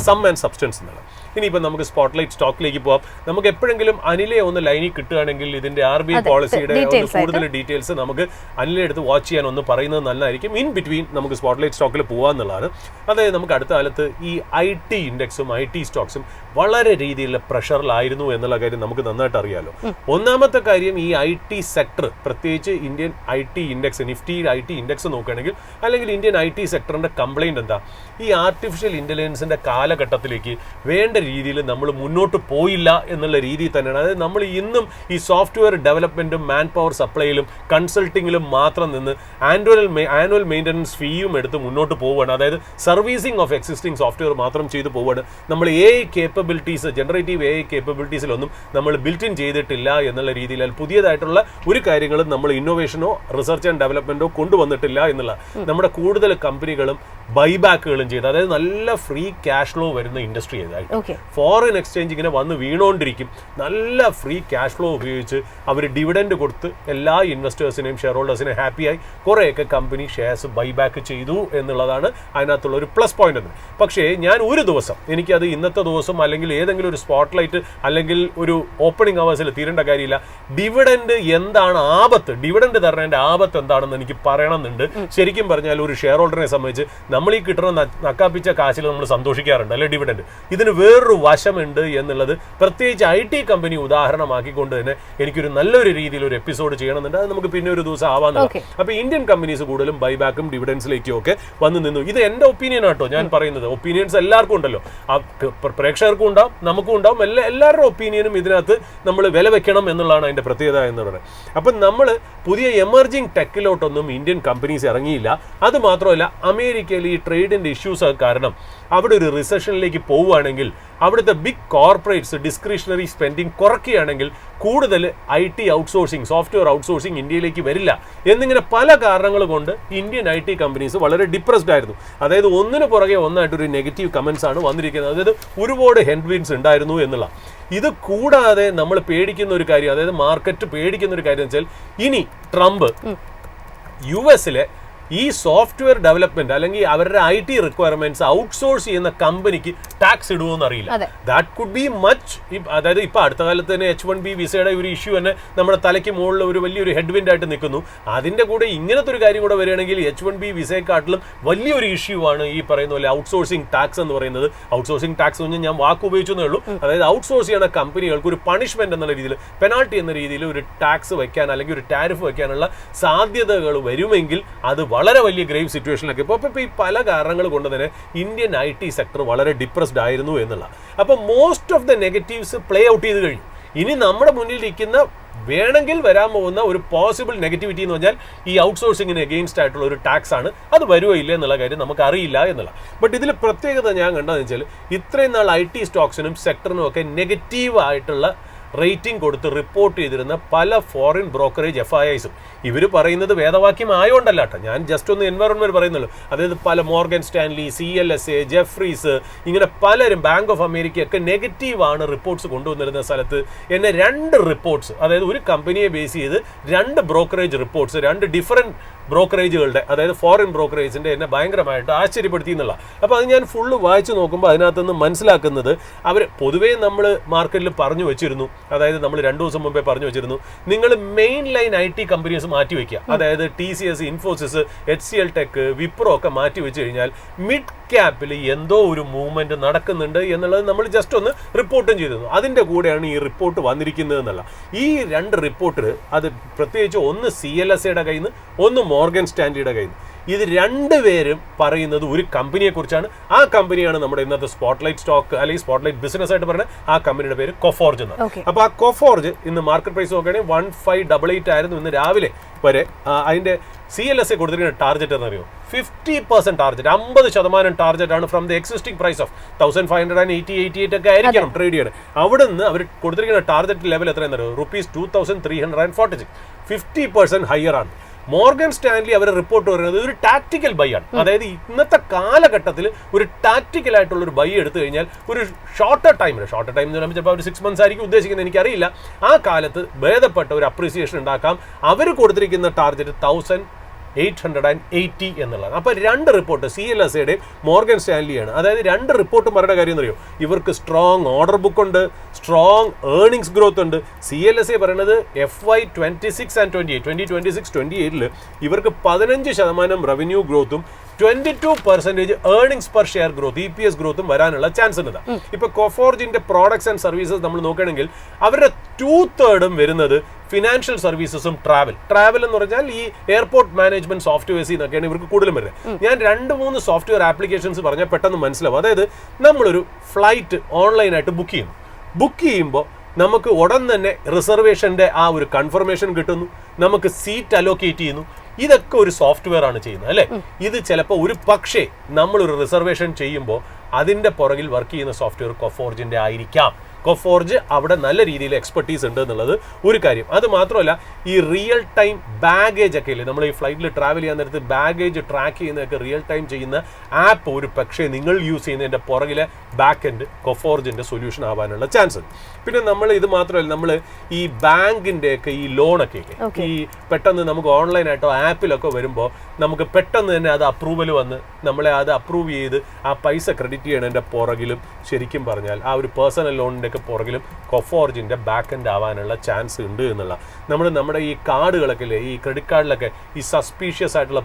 സം ആൻഡ് സബ്സ്റ്റൻസ് എന്നുള്ളത്. ഇനിയിപ്പോൾ നമുക്ക് സ്പോട്ട്ലൈറ്റ് സ്റ്റോക്കിലേക്ക് പോകാം. നമുക്ക് എപ്പോഴെങ്കിലും അനിലെ ഒന്ന് ലൈനിൽ കിട്ടുകയാണെങ്കിൽ ഇതിൻ്റെ RBI പോളിസിയുടെ കൂടുതൽ ഡീറ്റെയിൽസ് നമുക്ക് അനിലെ എടുത്ത് വാച്ച് ചെയ്യാൻ ഒന്ന് പറയുന്നത് നല്ലതായിരിക്കും. ഇൻ ബിറ്റ്വീൻ നമുക്ക് സ്പോട്ട്ലൈറ്റ് സ്റ്റോക്കിൽ പോകാമെന്നുള്ളതാണ്. അതായത് നമുക്ക് അടുത്ത കാലത്ത് ഈ IT ഇൻഡെക്സും IT സ്റ്റോക്സും വളരെ രീതിയിലുള്ള പ്രഷറിലായിരുന്നു എന്നുള്ള കാര്യം നമുക്ക് നന്നായിട്ട് അറിയാലോ. ഒന്നാമത്തെ കാര്യം, ഈ IT സെക്ടർ, പ്രത്യേകിച്ച് Indian IT index, Nifty IT index നോക്കുകയാണെങ്കിൽ, അല്ലെങ്കിൽ ഇന്ത്യൻ IT സെക്ടറിന്റെ കംപ്ലൈന്റ് എന്താ, ഈ ആർട്ടിഫിഷ്യൽ ഇന്റലിജൻസിന്റെ കാലഘട്ടത്തിലേക്ക് വേണ്ട രീതിയിൽ നമ്മൾ മുന്നോട്ട് പോയില്ല എന്നുള്ള രീതിയിൽ തന്നെയാണ്. അതായത് നമ്മൾ ഇന്നും ഈ സോഫ്റ്റ്വെയർ ഡെവലപ്മെന്റും മാൻ പവർ സപ്ലൈയിലും കൺസൾട്ടിങ്ങിലും മാത്രം നിന്ന് ആനുവൽ മെയിൻ്റനൻസ് ഫീയും എടുത്ത് മുന്നോട്ട് പോവുകയാണ്. അതായത് സർവീസിങ് ഓഫ് എക്സിസ്റ്റിംഗ് സോഫ്റ്റ്വെയർ മാത്രം ചെയ്തു പോവുകയാണ്. നമ്മൾ AI കേപ്പബിലിറ്റീസ്, ജനറേറ്റീവ് AI കേപ്പബിലിറ്റീസിലൊന്നും നമ്മൾ ബിൽറ്റ് ഇൻ ചെയ്തിട്ടില്ല എന്നുള്ള രീതിയിൽ പുതിയതായിട്ടുള്ള ഒരു കാര്യങ്ങളും നമ്മൾ ഇന്നോവേഷനോ റിസർച്ച് ആൻഡ് ഡെവലപ്മെന്റോ കൊണ്ടുവന്നിട്ടില്ല എന്നുള്ള. നമ്മുടെ കൂടുതൽ കമ്പനികളും ബൈബാക്കുകളും ചെയ്ത്, അതായത് നല്ല ഫ്രീ ക്യാഷ് ഫ്ലോ വരുന്ന ഇൻഡസ്ട്രി ഏതായിട്ട് ഫോറിൻ എക്സ്ചേഞ്ച് ഇങ്ങനെ വന്ന് വീണുകൊണ്ടിരിക്കും. നല്ല ഫ്രീ ക്യാഷ് ഫ്ലോ ഉപയോഗിച്ച് അവർ ഡിവിഡൻഡ് കൊടുത്ത് എല്ലാ ഇൻവെസ്റ്റേഴ്സിനെയും ഷെയർ ഹോൾഡേഴ്സിനെയും ഹാപ്പിയായി കുറേയൊക്കെ കമ്പനി ഷെയർസ് ബൈബാക്ക് ചെയ്തു എന്നുള്ളതാണ് അതിനകത്തുള്ള ഒരു പ്ലസ് പോയിന്റ് എന്ന്. പക്ഷേ ഞാൻ ഒരു ദിവസം, എനിക്കത് ഇന്നത്തെ ദിവസം അല്ലെങ്കിൽ ഏതെങ്കിലും ഒരു സ്പോട്ട്ലൈറ്റ് അല്ലെങ്കിൽ ഒരു ഓപ്പണിംഗ് അവേഴ്സിൽ തീരേണ്ട കാര്യമില്ല, ഡിവിഡൻഡ് എന്താണ് ആപത്ത്, ഡിവിഡൻഡ് തരണേൻ്റെ ആപത്ത് എന്താണെന്ന് എനിക്ക് പറയണമെന്നുണ്ട്. ശരിക്കും പറഞ്ഞാൽ ഒരു ഷെയർ ഹോൾഡറിനെ സംബന്ധിച്ച് നമ്മൾ ഈ കിട്ടുന്ന നക്കാപ്പിച്ച കാശിൽ നമ്മൾ സന്തോഷിക്കാറുണ്ട് അല്ലെ ഡിവിഡൻഡ്. ഇതിന് വേറൊരു വശമുണ്ട് എന്നുള്ളത് പ്രത്യേകിച്ച് IT കമ്പനി ഉദാഹരണമാക്കിക്കൊണ്ട് തന്നെ എനിക്കൊരു നല്ലൊരു രീതിയിൽ ഒരു എപ്പിസോഡ് ചെയ്യണമെന്നുണ്ട്. അത് നമുക്ക് പിന്നെ ഒരു ദിവസം ആവാന്നുള്ളത്. അപ്പോൾ ഇന്ത്യൻ കമ്പനീസ് കൂടുതലും ബൈബാക്കും ഡിവിഡൻസിലേക്കും ഒക്കെ വന്ന് നിന്നു. ഇത് എൻ്റെ ഒപ്പീനിയൻ ആട്ടോ ഞാൻ പറയുന്നത്. ഒപ്പീനിയൻസ് എല്ലാവർക്കും ഉണ്ടല്ലോ, പ്രേക്ഷകർക്കും ഉണ്ടാവും, നമുക്കും ഉണ്ടാവും. എല്ലാവരുടെ ഒപ്പീനിയനും ഇതിനകത്ത് നമ്മൾ വില വെക്കണം എന്നുള്ളതാണ് അതിൻ്റെ പ്രത്യേകത എന്ന് പറയുന്നത്. അപ്പം നമ്മൾ പുതിയ എമർജിങ് ടെക്കിലോട്ടൊന്നും ഇന്ത്യൻ കമ്പനീസ് ഇറങ്ങിയില്ല. അത് മാത്രമല്ല, അമേരിക്കയിൽ ഈ ട്രേഡിൻ്റെ ഇഷ്യൂസ് കാരണം അവിടെ ഒരു റിസഷനിലേക്ക് പോവുകയാണെങ്കിൽ അവിടുത്തെ ബിഗ് കോർപ്പറേറ്റ്സ് ഡിസ്ക്രിഷണറി സ്പെൻഡിങ് കുറയ്ക്കുകയാണെങ്കിൽ കൂടുതൽ IT ഔട്ട്സോഴ്സിങ്, സോഫ്റ്റ്വെയർ ഔട്ട്സോഴ്സിങ് ഇന്ത്യയിലേക്ക് വരില്ല എന്നിങ്ങനെ പല കാരണങ്ങൾ കൊണ്ട് ഇന്ത്യൻ IT കമ്പനീസ് വളരെ ഡിപ്രസ്ഡ് ആയിരുന്നു. അതായത് ഒന്നിനു പുറകെ ഒന്നായിട്ടൊരു നെഗറ്റീവ് കമൻസ് ആണ് വന്നിരിക്കുന്നത്. അതായത് ഒരുപാട് ഹെഡ്വിൻസ് ഉണ്ടായിരുന്നു എന്നുള്ള. ഇത് കൂടാതെ നമ്മൾ പേടിക്കുന്ന ഒരു കാര്യം, അതായത് മാർക്കറ്റ് പേടിക്കുന്ന ഒരു കാര്യം വെച്ചാൽ, ഇനി ട്രംപ് US ഈ സോഫ്റ്റ്വെയർ ഡെവലപ്മെന്റ് അല്ലെങ്കിൽ അവരുടെ IT റിക്വയർമെന്റ്സ് ഔട്ട്സോഴ്സ് ചെയ്യുന്ന കമ്പനിക്ക് ടാക്സ് ഇടുമോന്ന് അറിയില്ല. That could be much. അതായത് ഇപ്പൊ അടുത്ത കാലത്ത് തന്നെ H1B വിസയുടെ ഒരു ഇഷ്യൂ തന്നെ നമ്മുടെ തലയ്ക്ക് മുകളിൽ ഒരു വലിയൊരു ഹെഡ്വിൻഡ് ആയിട്ട് നിൽക്കുന്നു. അതിന്റെ കൂടെ ഇങ്ങനത്തെ ഒരു കാര്യം കൂടെ വരികയാണെങ്കിൽ H1B വിസയെക്കാട്ടിലും വലിയൊരു ഇഷ്യൂ ആണ് ഈ പറയുന്ന പോലെ ഔട്ട്സോഴ്സിംഗ് ടാക്സ് എന്ന് പറയുന്നത്. ഔട്ട്സോഴ്സിംഗ് ടാക്സ് എന്ന് ഞാൻ വാക്ക് ഉപയോഗിച്ചേ ഉള്ളൂ. അതായത് ഔട്ട്സോഴ്സ് ചെയ്യുന്ന കമ്പനികൾക്ക് ഒരു പണിഷ്മെന്റ് എന്നുള്ള രീതിയിൽ, പെനാൾട്ടി എന്ന രീതിയിൽ ഒരു ടാക്സ് വയ്ക്കാൻ അല്ലെങ്കിൽ ഒരു ടാരിഫ് വയ്ക്കാനുള്ള സാധ്യതകൾ വരുമെങ്കിൽ അത് വളരെ വലിയ ഗ്രേവ് സിറ്റുവേഷനിലൊക്കെ ഇപ്പോൾ ഈ പല കാരണങ്ങൾ കൊണ്ട് തന്നെ ഇന്ത്യൻ IT സെക്ടർ വളരെ ഡിപ്രസ്ഡ് ആയിരുന്നു എന്നുള്ള. അപ്പോൾ most of the negatives play out ചെയ്ത് കഴിഞ്ഞു. ഇനി നമ്മുടെ മുന്നിലിരിക്കുന്ന വേണമെങ്കിൽ വരാൻ പോകുന്ന ഒരു പോസിബിൾ നെഗറ്റിവിറ്റി എന്ന് പറഞ്ഞാൽ ഈ ഔട്ട്സോഴ്സിങ്ങിന് എഗെയിൻസ്റ്റ് ആയിട്ടുള്ള ഒരു ടാക്സ് ആണ്. അത് വരുമോ ഇല്ല എന്നുള്ള കാര്യം നമുക്ക് അറിയില്ല എന്നുള്ള. ബട്ട് ഇതിൽ പ്രത്യേകത ഞാൻ കണ്ടതെന്ന് വെച്ചാൽ, ഇത്രയും നാൾ IT സ്റ്റോക്സിനും സെക്ടറിനും ഒക്കെ നെഗറ്റീവ് ആയിട്ടുള്ള റേറ്റിംഗ് കൊടുത്ത് റിപ്പോർട്ട് ചെയ്തിരുന്ന പല ഫോറിൻ ബ്രോക്കറേജ് FIIസും ഇവർ പറയുന്നത് വേദവാക്യം ആയതുകൊണ്ടല്ല കേട്ടോ, ഞാൻ ജസ്റ്റ് ഒന്ന് എൻവയറോൺമെന്റ് പറയുന്നുള്ളൂ. അതായത് പല മോർഗൻ സ്റ്റാൻലി, CLSA, ജെഫ്രീസ്, ഇങ്ങനെ പലരും, ബാങ്ക് ഓഫ് അമേരിക്ക ഒക്കെ നെഗറ്റീവാണ് റിപ്പോർട്ട്സ് കൊണ്ടുവന്നിരുന്ന സ്ഥലത്ത് എന്നെ 2 റിപ്പോർട്ട്സ്, അതായത് ഒരു കമ്പനിയെ ബേസ് ചെയ്ത് 2 ബ്രോക്കറേജ് റിപ്പോർട്ട്സ്, 2 ഡിഫറൻറ്റ് ബ്രോക്കറേജുകളുടെ, അതായത് ഫോറിൻ ബ്രോക്കറേജിൻ്റെ എന്നെ ഭയങ്കരമായിട്ട് ആശ്ചര്യപ്പെടുത്തി എന്നുള്ള. അപ്പോൾ അത് ഞാൻ ഫുള്ള് വായിച്ചു നോക്കുമ്പോൾ അതിനകത്തുനിന്ന് മനസ്സിലാക്കുന്നത്, അവർ പൊതുവേ നമ്മൾ മാർക്കറ്റിൽ പറഞ്ഞു വെച്ചിരുന്നു, അതായത് നമ്മൾ 2 ദിവസം മുമ്പേ പറഞ്ഞു വെച്ചിരുന്നു, നിങ്ങൾ മെയിൻ ലൈൻ IT കമ്പനീസ് മാറ്റി വയ്ക്കുക. അതായത് TCS, Infosys, HCL tech, Wipro ഒക്കെ മാറ്റി വെച്ച് കഴിഞ്ഞാൽ മിഡ് ക്യാപ്പിൽ എന്തോ ഒരു മൂവ്മെന്റ് നടക്കുന്നുണ്ട് എന്നുള്ളത് നമ്മൾ ജസ്റ്റ് ഒന്ന് റിപ്പോർട്ടും ചെയ്തിരുന്നു. അതിൻ്റെ കൂടെയാണ് ഈ റിപ്പോർട്ട് വന്നിരിക്കുന്നത് എന്നുള്ള. ഈ 2 റിപ്പോർട്ട്, അത് പ്രത്യേകിച്ച് ഒന്ന് CLSAയുടെ കയ്യിൽ നിന്ന്, ഒന്ന് മോർഗൻ സ്റ്റാൻലിയുടെ കയ്യിൽ നിന്ന്. ഇത് രണ്ടുപേരും പറയുന്നത് ഒരു കമ്പനിയെക്കുറിച്ചാണ്. ആ കമ്പനിയാണ് നമ്മുടെ ഇന്നത്തെ സ്പോട്ട്ലൈറ്റ് സ്റ്റോക്ക് അല്ലെങ്കിൽ സ്പോട്ട്ലൈറ്റ് ബിസിനസ് ആയിട്ട് പറയുന്നത്. ആ കമ്പനിയുടെ പേര് കൊഫോർജ് എന്നാണ്. അപ്പോൾ ആ കൊഫോർജ് ഇന്ന് മാർക്കറ്റ് പ്രൈസ് നോക്കുകയാണെങ്കിൽ 1588 ആയിരുന്നു ഇന്ന് രാവിലെ വരെ. അതിന്റെ CLSA കൊടുത്തിരിക്കുന്ന ടാർഗറ്റ് എന്നറിയോ? 50% ടാർഗറ്റ്, 50% ടാർഗറ്റ് ആണ് from the existing price of 1588 ഒക്കെ ആയിരിക്കണം ട്രേഡ് ചെയ്യണം. അവിടെ നിന്ന് അവർ കൊടുത്തിരിക്കുന്ന ടാർഗറ്റ് ലെവൽ എത്ര എന്നറിയോ? ₹2346, 50% ഹയർ ആണ്. മോർഗൻ സ്റ്റാൻലി അവർ റിപ്പോർട്ട് പറയുന്നത് ഒരു ടാക്ടിക്കൽ ബൈ ആണ്. അതായത് ഇന്നത്തെ കാലഘട്ടത്തിൽ ഒരു ടാക്ടിക്കൽ ആയിട്ടുള്ള ഒരു ബൈ എടുത്തു കഴിഞ്ഞാൽ ഒരു ഷോർട്ടർ ടൈം എന്ന് പറയുമ്പോൾ ചിലപ്പോൾ ഒരു 6 months ആയിരിക്കും ഉദ്ദേശിക്കുന്നത്, എനിക്കറിയില്ല. ആ കാലത്ത് ഭേദപ്പെട്ട ഒരു അപ്രീസിയേഷൻ ഉണ്ടാക്കാം. അവർ കൊടുത്തിരിക്കുന്ന ടാർഗറ്റ് 1880 എന്നുള്ളതാണ്. അപ്പോൾ രണ്ട് റിപ്പോർട്ട് CLSAയുടെയും മോർഗൻ സ്റ്റാൻലിയാണ്. അതായത് രണ്ട് റിപ്പോർട്ടും പറയുന്ന കാര്യം എന്നറിയോ? ഇവർക്ക് സ്ട്രോങ് ഓർഡർ ബുക്ക് ഉണ്ട്, സ്ട്രോങ് ഏർണിംഗ്സ് ഗ്രോത്ത് ഉണ്ട്. CLSA പറയുന്നത് FY 26 and 28, 2026-28 ഇവർക്ക് 15% റവന്യൂ ഗ്രോത്തും 22% earnings per share growth, EPS ഗ്രോത്തും വരാനുള്ള ചാൻസ് ഉണ്ട്. ഇപ്പൊ കൊഫോർജിന്റെ പ്രോഡക്ട്സ് ആൻഡ് സർവീസസ് നമ്മൾ നോക്കുകയാണെങ്കിൽ അവരുടെ 2/3 വരുന്നത് ഫിനാൻഷ്യൽ സർവീസസും ട്രാവൽ എന്ന് പറഞ്ഞാൽ ഈ എയർപോർട്ട് മാനേജ്മെന്റ് സോഫ്റ്റ്വെയർസ് എന്നൊക്കെയാണ് ഇവർക്ക് കൂടുതലും വരുന്നത്. ഞാൻ 2-3 സോഫ്റ്റ്വെയർ ആപ്ലിക്കേഷൻസ് പറഞ്ഞാൽ പെട്ടെന്ന് മനസ്സിലാവും. അതായത് നമ്മളൊരു ഫ്ലൈറ്റ് ഓൺലൈനായിട്ട് ബുക്ക് ചെയ്യുമ്പോൾ നമുക്ക് ഉടൻ തന്നെ റിസർവേഷന്റെ ആ ഒരു കൺഫർമേഷൻ കിട്ടുന്നു, നമുക്ക് സീറ്റ് അലോക്കേറ്റ് ചെയ്യുന്നു. ഇതൊക്കെ ഒരു സോഫ്റ്റ്വെയർ ആണ് ചെയ്യുന്നത് അല്ലേ? ഇത് ചിലപ്പോൾ ഒരു പക്ഷേ നമ്മളൊരു റിസർവേഷൻ ചെയ്യുമ്പോൾ അതിൻ്റെ പുറകിൽ വർക്ക് ചെയ്യുന്ന സോഫ്റ്റ്വെയർ കൊഫോർജിൻ്റെ ആയിരിക്കാം. കൊഫോർജ് അവിടെ നല്ല രീതിയിൽ എക്സ്പെർട്ടീസ് ഉണ്ട് എന്നുള്ളത് ഒരു കാര്യം. അത് മാത്രമല്ല ഈ റിയൽ ടൈം ബാഗേജ് ഒക്കെ ഇല്ലേ, നമ്മൾ ഈ ഫ്ലൈറ്റിൽ ട്രാവൽ ചെയ്യാൻ നേരത്ത് ബാഗേജ് ട്രാക്ക് ചെയ്യുന്നതൊക്കെ റിയൽ ടൈം ചെയ്യുന്ന ആപ്പ് ഒരു പക്ഷേ നിങ്ങൾ യൂസ് ചെയ്യുന്നതിൻ്റെ പുറകിലെ ബാക്ക് എൻഡ് കൊഫോർജിൻ്റെ സൊല്യൂഷൻ ആവാനുള്ള ചാൻസ് ഉണ്ട്. പിന്നെ നമ്മൾ ഇത് മാത്രമല്ല, നമ്മൾ ഈ ബാങ്കിൻ്റെ ഒക്കെ ഈ ലോണൊക്കെ ഈ പെട്ടെന്ന് നമുക്ക് ഓൺലൈനായിട്ടോ ആപ്പിലൊക്കെ വരുമ്പോൾ നമുക്ക് പെട്ടെന്ന് തന്നെ അത് അപ്രൂവൽ വന്ന് നമ്മളെ അത് അപ്രൂവ് ചെയ്ത് ആ പൈസ ക്രെഡിറ്റ് ചെയ്യണതിൻ്റെ പുറകിലും ശരിക്കും പറഞ്ഞാൽ ആ ഒരു പേഴ്സണൽ ലോണിൻ്റെ ഒക്കെ പുറകിലും കൊഫോർജിൻ്റെ ബാക്ക് എൻഡ് ആവാനുള്ള ചാൻസ് ഉണ്ട് എന്നുള്ള. നമ്മുടെ ഈ കാർഡുകളൊക്കെ ഇല്ലേ, ഈ ക്രെഡിറ്റ് കാർഡിലൊക്കെ ഈ സസ്പീഷ്യസ് ആയിട്ടുള്ള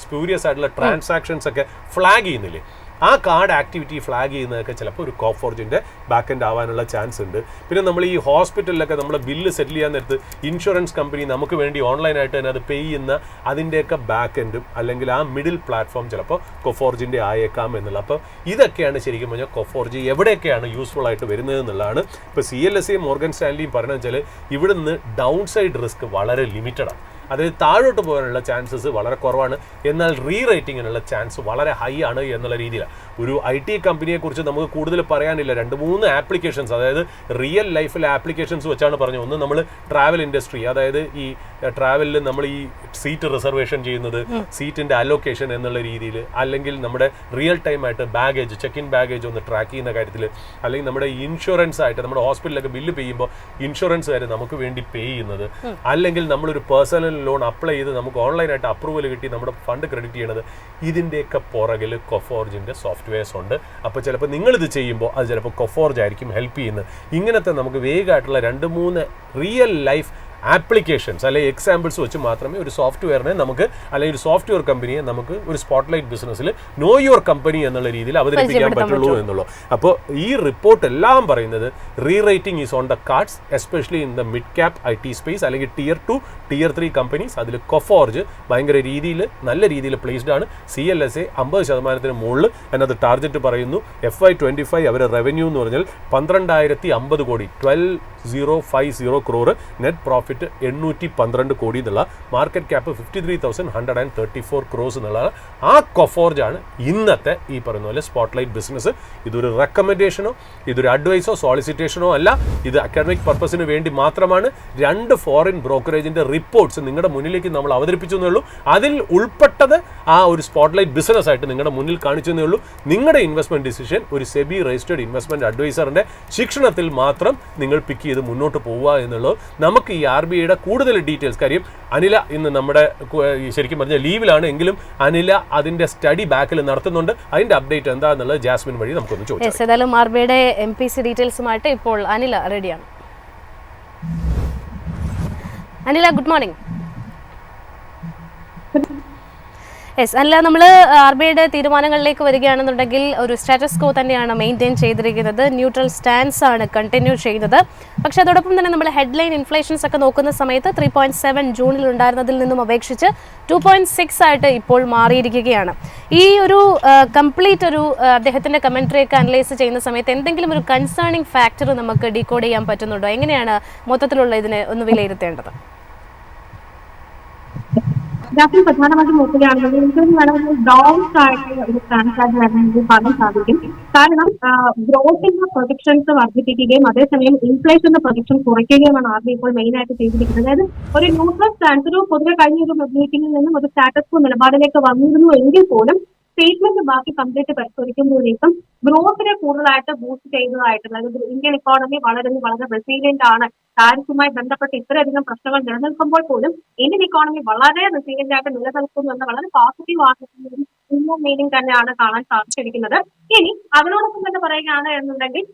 സ്പ്യൂരിയസ് ആയിട്ടുള്ള ട്രാൻസാക്ഷൻസ് ഒക്കെ ഫ്ലാഗ് ചെയ്യുന്നില്ലേ, ആ കാർഡ് ആക്ടിവിറ്റി ഫ്ലാഗ് ചെയ്യുന്നതൊക്കെ ചിലപ്പോൾ ഒരു കൊഫോർജിൻ്റെ ബാക്ക് എൻഡ് ആവാനുള്ള ചാൻസ് ഉണ്ട്. പിന്നെ നമ്മൾ ഈ ഹോസ്പിറ്റലിലൊക്കെ നമ്മൾ ബില്ല് സെറ്റിൽ ചെയ്യാൻ നേരത്ത് ഇൻഷുറൻസ് കമ്പനി നമുക്ക് വേണ്ടി ഓൺലൈനായിട്ട് തന്നെ അത് പേ ചെയ്യുന്ന അതിൻ്റെയൊക്കെ ബാക്ക് എൻഡും അല്ലെങ്കിൽ ആ മിഡിൽ പ്ലാറ്റ്ഫോം ചിലപ്പോൾ കൊഫോർജിൻ്റെ ആയേക്കാം എന്നുള്ള. അപ്പോൾ ഇതൊക്കെയാണ് ശരിക്കും പറഞ്ഞാൽ കൊഫോർജി എവിടെയൊക്കെയാണ് യൂസ്ഫുൾ ആയിട്ട് വരുന്നത് എന്നുള്ളതാണ്. ഇപ്പോൾ CLSA മോർഗൻ സ്റ്റാൻലിയും പറഞ്ഞതെന്ന് വെച്ചാൽ ഇവിടുന്ന് ഡൗൺ സൈഡ് റിസ്ക് വളരെ ലിമിറ്റഡാണ്. അതായത് താഴോട്ട് പോകാനുള്ള ചാൻസസ് വളരെ കുറവാണ്, എന്നാൽ റേറ്റിങ്ങിനുള്ള ചാൻസ് വളരെ ഹൈ ആണ് എന്നുള്ള രീതിയിലാണ്. ഒരു IT കമ്പനിയെക്കുറിച്ച് നമുക്ക് കൂടുതൽ പറയാനില്ല. 2-3 ആപ്ലിക്കേഷൻസ്, അതായത് റിയൽ ലൈഫിലെ ആപ്ലിക്കേഷൻസ് വെച്ചാണ് പറഞ്ഞത്. ഒന്ന് നമ്മൾ ട്രാവൽ ഇൻഡസ്ട്രി, അതായത് ഈ ട്രാവലിൽ നമ്മൾ ഈ സീറ്റ് റിസർവേഷൻ ചെയ്യുന്നത്, സീറ്റിൻ്റെ അലോക്കേഷൻ എന്നുള്ള രീതിയിൽ, അല്ലെങ്കിൽ നമ്മുടെ റിയൽ ടൈം ആയിട്ട് ബാഗേജ് ചെക്ക് ഇൻ ബാഗേജ് ഒന്ന് ട്രാക്ക് ചെയ്യുന്ന കാര്യത്തിൽ, അല്ലെങ്കിൽ നമ്മുടെ ഇൻഷുറൻസ് ആയിട്ട് നമ്മുടെ ഹോസ്പിറ്റലിലൊക്കെ ബില്ല് ചെയ്യുമ്പോൾ ഇൻഷുറൻസുകാർ നമുക്ക് വേണ്ടി പേ ചെയ്യുന്നത്, അല്ലെങ്കിൽ നമ്മളൊരു പേഴ്സണൽ ലോൺ അപ്ലൈ ചെയ്ത് നമുക്ക് ഓൺലൈനായിട്ട് അപ്രൂവൽ കിട്ടി നമ്മുടെ ഫണ്ട് ക്രെഡിറ്റ് ചെയ്യണത്, ഇതിൻ്റെയൊക്കെ പുറകിൽ കൊഫോർജിൻ്റെ സോഫ്റ്റ്വെയർസ് ഉണ്ട്. അപ്പോൾ ചിലപ്പോൾ നിങ്ങളിത് ചെയ്യുമ്പോൾ അത് ചിലപ്പോൾ കൊഫോർജ് ആയിരിക്കും ഹെൽപ്പ് ചെയ്യുന്നത്. ഇങ്ങനത്തെ നമുക്ക് വേഗമായിട്ടുള്ള 2-3 റിയൽ ലൈഫ് ആപ്ലിക്കേഷൻസ് അല്ലെങ്കിൽ എക്സാമ്പിൾസ് വെച്ച് മാത്രമേ ഒരു സോഫ്റ്റ്വെയറിനെ നമുക്ക് അല്ലെങ്കിൽ ഒരു സോഫ്റ്റ്വെയർ കമ്പനിയെ നമുക്ക് ഒരു സ്പോട്ട്ലൈറ്റ് ബിസിനസ്സിൽ നോ യുവർ കമ്പനി എന്നുള്ള രീതിയിൽ അവതരിപ്പിക്കാൻ പറ്റുള്ളൂ എന്നുള്ളൂ. അപ്പോൾ ഈ റിപ്പോർട്ട് എല്ലാം പറയുന്നത് rating is on the cards, especially in the mid cap IT space അല്ലെങ്കിൽ Tier 2, Tier 3 കമ്പനീസ്. അതിൽ കൊഫോർജ് ഭയങ്കര രീതിയിൽ നല്ല രീതിയിൽ പ്ലേസ്ഡ് ആണ്. CLSA 50% മുകളിൽ അതിനകത്ത് ടാർഗറ്റ് പറയുന്നു. FY 25 അവരുടെ റവന്യൂ എന്ന് പറഞ്ഞാൽ 12,050 കോടി, 12,050 crore, നെറ്റ് പ്രോഫിറ്റ് 812 കോടി എന്നുള്ള, മാർക്കറ്റ് ക്യാപ്പ് 53,134 crores എന്നുള്ളതാണ്. ആ കൊഫോർജാണ് ഇന്നത്തെ ഈ പറയുന്ന പോലെ സ്പോട്ട്ലൈറ്റ് ബിസിനസ്. ഇതൊരു റെക്കമെൻഡേഷനോ ഇതൊരു അഡ്വൈസോ സോളിസിറ്റേഷനോ അല്ല, ഇത് അക്കാഡമിക് പർപ്പസിന് വേണ്ടി മാത്രമാണ്. 2 ഫോറിൻ ബ്രോക്കറേജിന്റെ റിപ്പോർട്ട്സ് നിങ്ങളുടെ മുന്നിലേക്ക് നമ്മൾ അവതരിപ്പിച്ചു എന്നേ ഉള്ളൂ. അതിൽ ഉൾപ്പെട്ടത് ആ ഒരു സ്പോട്ട്ലൈറ്റ് ബിസിനസ് ആയിട്ട് നിങ്ങളുടെ മുന്നിൽ കാണിച്ചു എന്നേ ഉള്ളൂ. നിങ്ങളുടെ ഇൻവെസ്റ്റ്മെന്റ് ഡിസിഷൻ ഒരു സെബി രജിസ്റ്റേർഡ് ഇൻവെസ്റ്റ്മെന്റ് അഡ്വൈസറിന്റെ ശിക്ഷണത്തിൽ മാത്രം നിങ്ങൾ പിക്ക് ചെയ്ത് മുന്നോട്ട് പോവുക എന്നുള്ളത്. നമുക്ക് ഈ RBIയുടെ കൂടുതൽ ഡീറ്റെയിൽസ്, കാര്യം അനില ഇന്ന് നമ്മുടെ ശരിക്കും പറഞ്ഞാൽ ലീവിലാണ്, എങ്കിലും അനില അതിന്റെ സ്റ്റഡി ബാക്കിൽ നടത്തുന്നുണ്ട്. അതിന്റെ അപ്ഡേറ്റ് എന്താണെന്നുള്ളത് ജാസ്മിൻ വഴി നമുക്കൊന്ന് ചോദിക്കാം. ഏതായാലും RBIയുടെ MPC ഡീറ്റെയിൽസുമായിട്ട് ഇപ്പോൾ അനില റെഡിയാണ്. Anila, good morning. യെസ്, അല്ല നമ്മൾ RBIയുടെ തീരുമാനങ്ങളിലേക്ക് വരികയാണെന്നുണ്ടെങ്കിൽ ഒരു സ്റ്റാറ്റസ് കോ തന്നെയാണ് മെയിൻറ്റെയിൻ ചെയ്തിരിക്കുന്നത്. ന്യൂട്രൽ സ്റ്റാൻസ് ആണ് കണ്ടിന്യൂ ചെയ്യുന്നത്. പക്ഷെ അതോടൊപ്പം തന്നെ നമ്മൾ ഹെഡ്ലൈൻ ഇൻഫ്ലേഷൻസ് ഒക്കെ നോക്കുന്ന സമയത്ത് 3.7 ജൂണിൽ ഉണ്ടായിരുന്നതിൽ നിന്നും അപേക്ഷിച്ച് 2.6 ആയിട്ട് ഇപ്പോൾ മാറിയിരിക്കുകയാണ്. ഈ ഒരു കംപ്ലീറ്റ് ഒരു അദ്ദേഹത്തിന്റെ കമന്ററി ഒക്കെ അനലൈസ് ചെയ്യുന്ന സമയത്ത് എന്തെങ്കിലും ഒരു കൺസേണിംഗ് ഫാക്ടർ നമുക്ക് ഡീകോഡ് ചെയ്യാൻ പറ്റുന്നുണ്ടോ? എങ്ങനെയാണ് മൊത്തത്തിലുള്ള ഇതിനെ ഒന്ന് വിലയിരുത്തേണ്ടത്? രാത്രി പ്രധാനമായിട്ടും നോക്കുകയാണെങ്കിൽ എനിക്ക് വേണമെങ്കിൽ ഡൗൺസ് ആയിട്ടുള്ള ഒരു സ്റ്റാൻഡായിട്ട് വേണമെങ്കിൽ പറയാൻ സാധിക്കും. കാരണം ഗ്രോത്തിന്റെ പ്രൊജക്ഷൻസ് വർദ്ധിപ്പിക്കുകയും അതേസമയം ഇൻഫ്ലേഷന്റെ പ്രൊജക്ഷൻ കുറയ്ക്കുകയുമാണ് RBI ഇപ്പോൾ മെയിൻ ആയിട്ട് ചെയ്തിരിക്കുന്നത്. അതായത് ഒരു ന്യൂട്രൽ സ്റ്റാൻസ് ഒരു പൊതുവെ കഴിഞ്ഞ ഒരു മീറ്റിംഗിൽ നിന്നും ഒരു സ്റ്റാറ്റസ് കോ നിലപാടിലേക്ക് വന്നിരുന്നു എങ്കിൽ പോലും സ്റ്റേറ്റ്മെന്റ് ബാക്കി കംപ്ലീറ്റ് പരിശോധിക്കുമ്പോഴേക്കും ഗ്രോത്തിനെ കൂടുതലായിട്ട് ബൂസ്റ്റ് ചെയ്തതായിട്ട്, അതായത് ഇന്ത്യൻ ഇക്കോണമി വളരെ റെസീലിയന്റ് ആണ്. ടാരിഫുമായി ബന്ധപ്പെട്ട് ഇത്രയധികം പ്രശ്നങ്ങൾ നിലനിൽക്കുമ്പോൾ പോലും ഇന്ത്യൻ ഇക്കോണമി വളരെ റെസീലിയന്റ് ആയിട്ട് നിലനിൽക്കുന്നു എന്ന വളരെ പോസിറ്റീവ് ആയിട്ടുള്ള മീനിങ് തന്നെയാണ് കാണാൻ സാധിച്ചിരിക്കുന്നത്. ഇനി അതിനോടൊപ്പം തന്നെ പറയുകയാണ് എന്നുണ്ടെങ്കിൽ